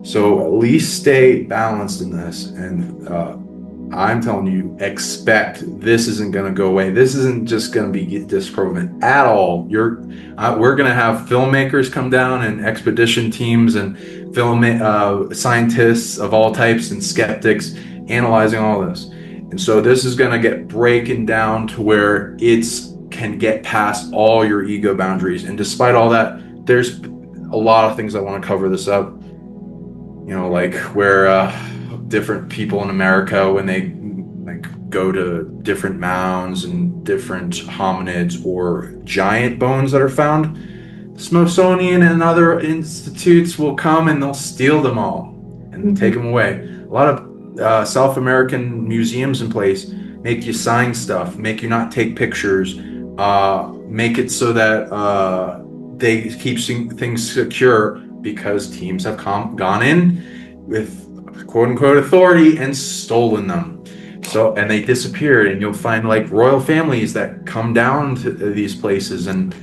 Speaker 1: So at least stay balanced in this. And I'm telling you, expect this isn't going to go away. This isn't just going to be disproven at all. We're going to have filmmakers come down and expedition teams and scientists of all types and skeptics analyzing all this. And so this is going to get breaking down to where it's can get past all your ego boundaries. And despite all that, there's a lot of things I want to cover this up. Like where different people in America, when they like go to different mounds and different hominids or giant bones that are found, the Smithsonian and other institutes will come and they'll steal them all and take them away. A lot of South American museums in place make you sign stuff, make you not take pictures, make it so that they keep things secure, because teams have gone in with quote unquote authority and stolen them. So, and they disappeared, and you'll find like royal families that come down to these places and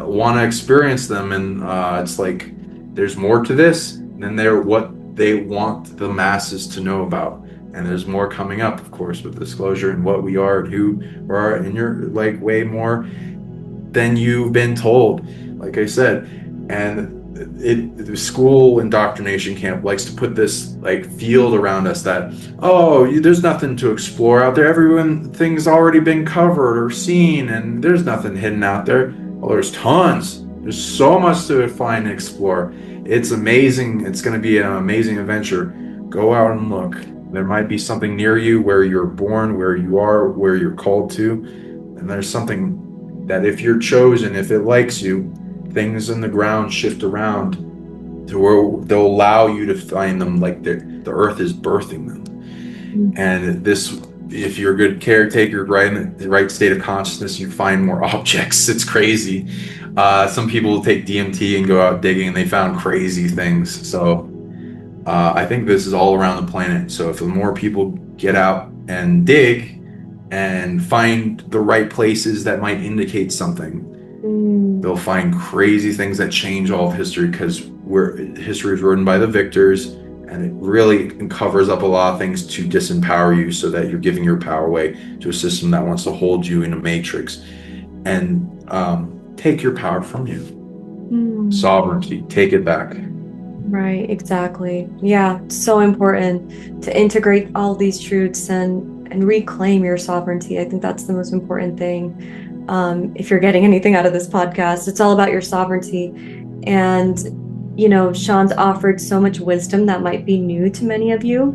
Speaker 1: want to experience them. And it's like, there's more to this than what they want the masses to know about. And there's more coming up, of course, with disclosure and what we are and who we are. And you're like way more than you've been told, like I said. And the school indoctrination camp likes to put this like field around us that, there's nothing to explore out there. Everything's already been covered or seen, and there's nothing hidden out there. Well, there's tons. There's so much to find and explore. It's amazing. It's going to be an amazing adventure. Go out and look. There might be something near you where you're born, where you are, where you're called to. And there's something that if you're chosen, if it likes you, things in the ground shift around to where they'll allow you to find them, like the earth is birthing them. And this, if you're a good caretaker, right in the right state of consciousness, you find more objects. It's crazy. Some people will take DMT and go out digging and they found crazy things. So I think this is all around the planet. So if the more people get out and dig and find the right places that might indicate something, they'll find crazy things that change all of history, because history is written by the victors, and it really covers up a lot of things to disempower you, so that you're giving your power away to a system that wants to hold you in a matrix and take your power from you. Sovereignty, take it back.
Speaker 2: Right, exactly. Yeah, so important to integrate all these truths and reclaim your sovereignty. I think that's the most important thing. If you're getting anything out of this podcast, it's all about your sovereignty. And, Sean's offered so much wisdom that might be new to many of you,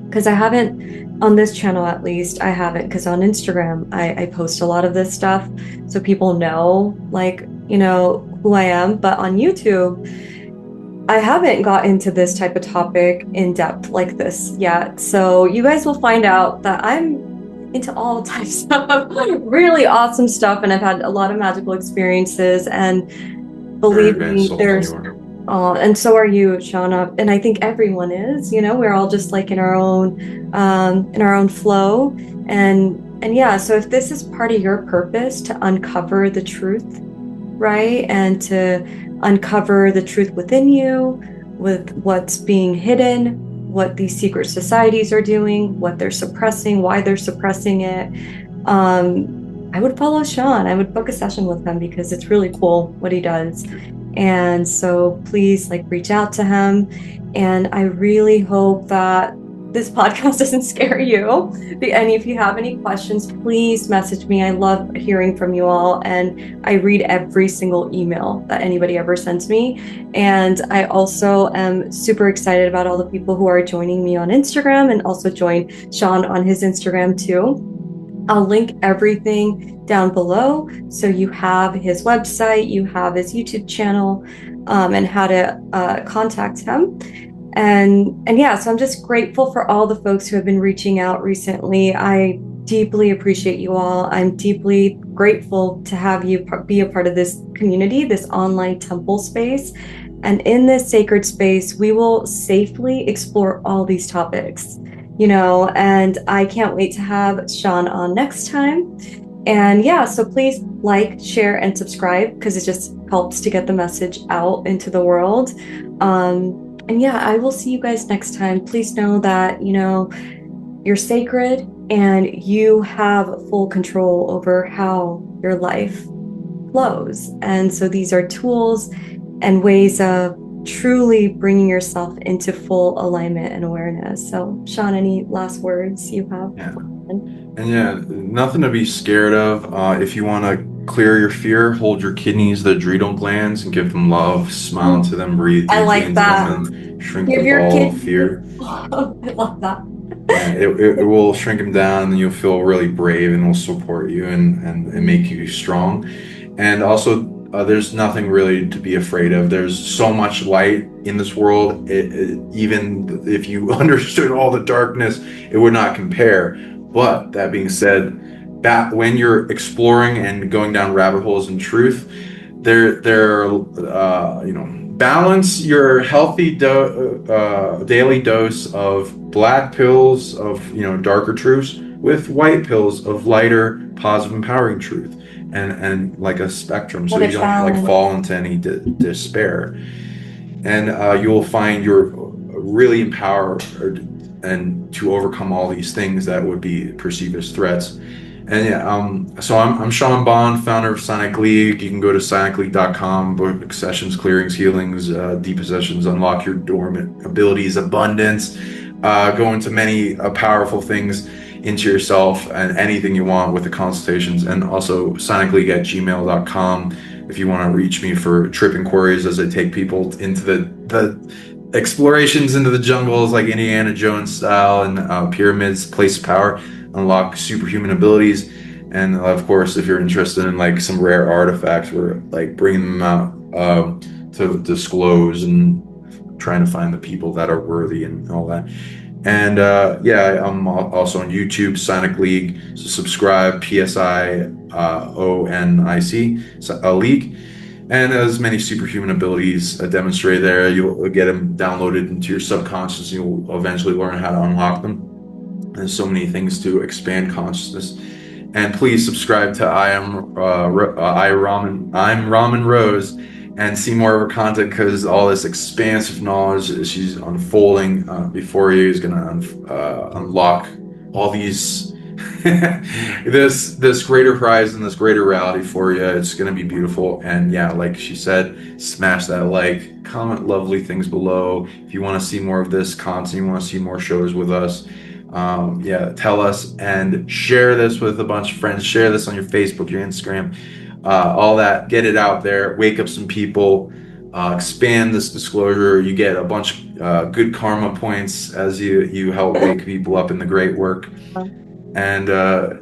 Speaker 2: because I haven't, on this channel at least, I haven't, because on Instagram, I post a lot of this stuff so people know, who I am. But on YouTube, I haven't got into this type of topic in depth like this yet. So you guys will find out that I'm into all types of really awesome stuff, and I've had a lot of magical experiences, and believe me, and so are you, Shauna, and I think everyone is. We're all just like in our own flow, and yeah. So if this is part of your purpose to uncover the truth, right? And to uncover the truth within you, with what's being hidden, what these secret societies are doing, what they're suppressing, why they're suppressing it. I would follow Sean. I would book a session with him because it's really cool what he does. And so please reach out to him. And I really hope that this podcast doesn't scare you. And if you have any questions, please message me. I love hearing from you all. And I read every single email that anybody ever sends me. And I also am super excited about all the people who are joining me on Instagram, and also join Sean on his Instagram too. I'll link everything down below. So you have his website, you have his YouTube channel, and how to contact him. And yeah, so I'm just grateful for all the folks who have been reaching out recently. I deeply appreciate you all. I'm deeply grateful to have you be a part of this community, this online temple space. And in this sacred space, we will safely explore all these topics, and I can't wait to have Sean on next time. And yeah, so please share, and subscribe, because it just helps to get the message out into the world. And yeah, I will see you guys next time. Please know that, you're sacred and you have full control over how your life flows. And so these are tools and ways of truly bringing yourself into full alignment and awareness. So Sean, any last words you have?
Speaker 1: Yeah. And yeah, nothing to be scared of. If you want to clear your fear, hold your kidneys, the adrenal glands, and give them love. Smile into them, breathe deeply into them, and shrink the ball of fear.
Speaker 2: I love that.
Speaker 1: Yeah, it will shrink them down, and you'll feel really brave, and will support you and make you strong. And also, there's nothing really to be afraid of. There's so much light in this world. Even if you understood all the darkness, it would not compare. But that being said, when you're exploring and going down rabbit holes in truth, balance your healthy daily dose of black pills of darker truths with white pills of lighter, positive, empowering truth, and like a spectrum, so you don't fall into any despair. And you'll find you're really empowered and to overcome all these things that would be perceived as threats. And yeah, so I'm Sean Bond, founder of Psionic League. You can go to psionicleague.com, book sessions, clearings, healings, depossessions, unlock your dormant abilities, abundance, go into many powerful things into yourself and anything you want with the consultations. And also psionicleague@gmail.com if you want to reach me for trip inquiries, as I take people into the explorations into the jungles like Indiana Jones style, and pyramids, place of power, unlock superhuman abilities. And of course, if you're interested in some rare artifacts, we're bringing them out to disclose, and trying to find the people that are worthy and all that. And yeah, I'm also on YouTube, Psionic League. So subscribe, PSIONIC League. And as many superhuman abilities demonstrated there, you'll get them downloaded into your subconscious. You'll eventually learn how to unlock them. There's so many things to expand consciousness. And please subscribe to I'm Raman Rose, and see more of her content, because all this expansive knowledge she's unfolding before you is going to unlock all these this greater horizon, this greater reality for you. It's going to be beautiful. And yeah, like she said, smash that comment lovely things below if you want to see more of this content, you want to see more shows with us. Yeah, tell us, and share this with a bunch of friends. Share this on your Facebook, your Instagram, all that. Get it out there. Wake up some people. Expand this disclosure. You get a bunch of good karma points as you help wake people up in the great work. And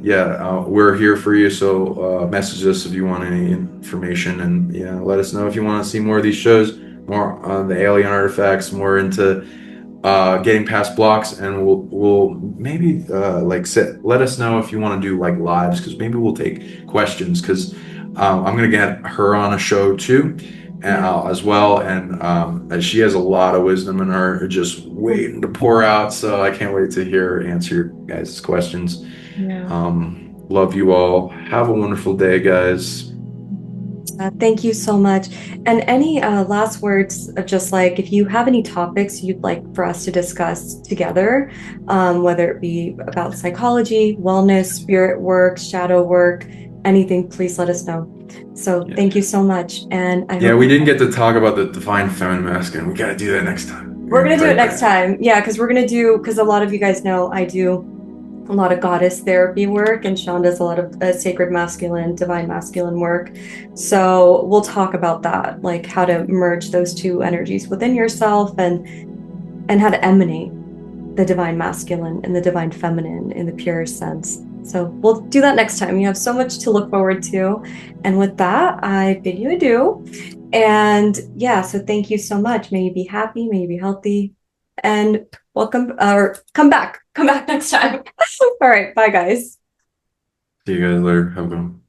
Speaker 1: yeah, we're here for you. So message us if you want any information, and yeah, let us know if you want to see more of these shows, more on the alien artifacts, more into getting past blocks. And we'll maybe let us know if you want to do lives, because maybe we'll take questions, because I'm gonna get her on a show too, as well, and she has a lot of wisdom in her, just waiting to pour out. So I can't wait to hear her answer your guys' questions. Love you all. Have a wonderful day, guys.
Speaker 2: Thank you so much. And any last words of just like if you have any topics you'd like for us to discuss together, whether it be about psychology, wellness, spirit work, shadow work, anything, please let us know. So
Speaker 1: Yeah.
Speaker 2: thank you so much. And I
Speaker 1: Yeah,
Speaker 2: hope
Speaker 1: we didn't get to talk about the divine feminine masculine. We gotta do that next time.
Speaker 2: we're going to do it
Speaker 1: Right
Speaker 2: next
Speaker 1: back.
Speaker 2: time. Yeah, because we're going to do, because a lot of you guys know I do a lot of goddess therapy work, and Sean does a lot of sacred masculine, divine masculine work. So we'll talk about that, like how to merge those two energies within yourself, and how to emanate the divine masculine and the divine feminine in the purest sense. So we'll do that next time. You have so much to look forward to. And with that, I bid you adieu. And yeah, so thank you so much. May you be happy, may you be healthy, and welcome or come back next time. All right, bye guys.
Speaker 1: See you guys later. Have a good one.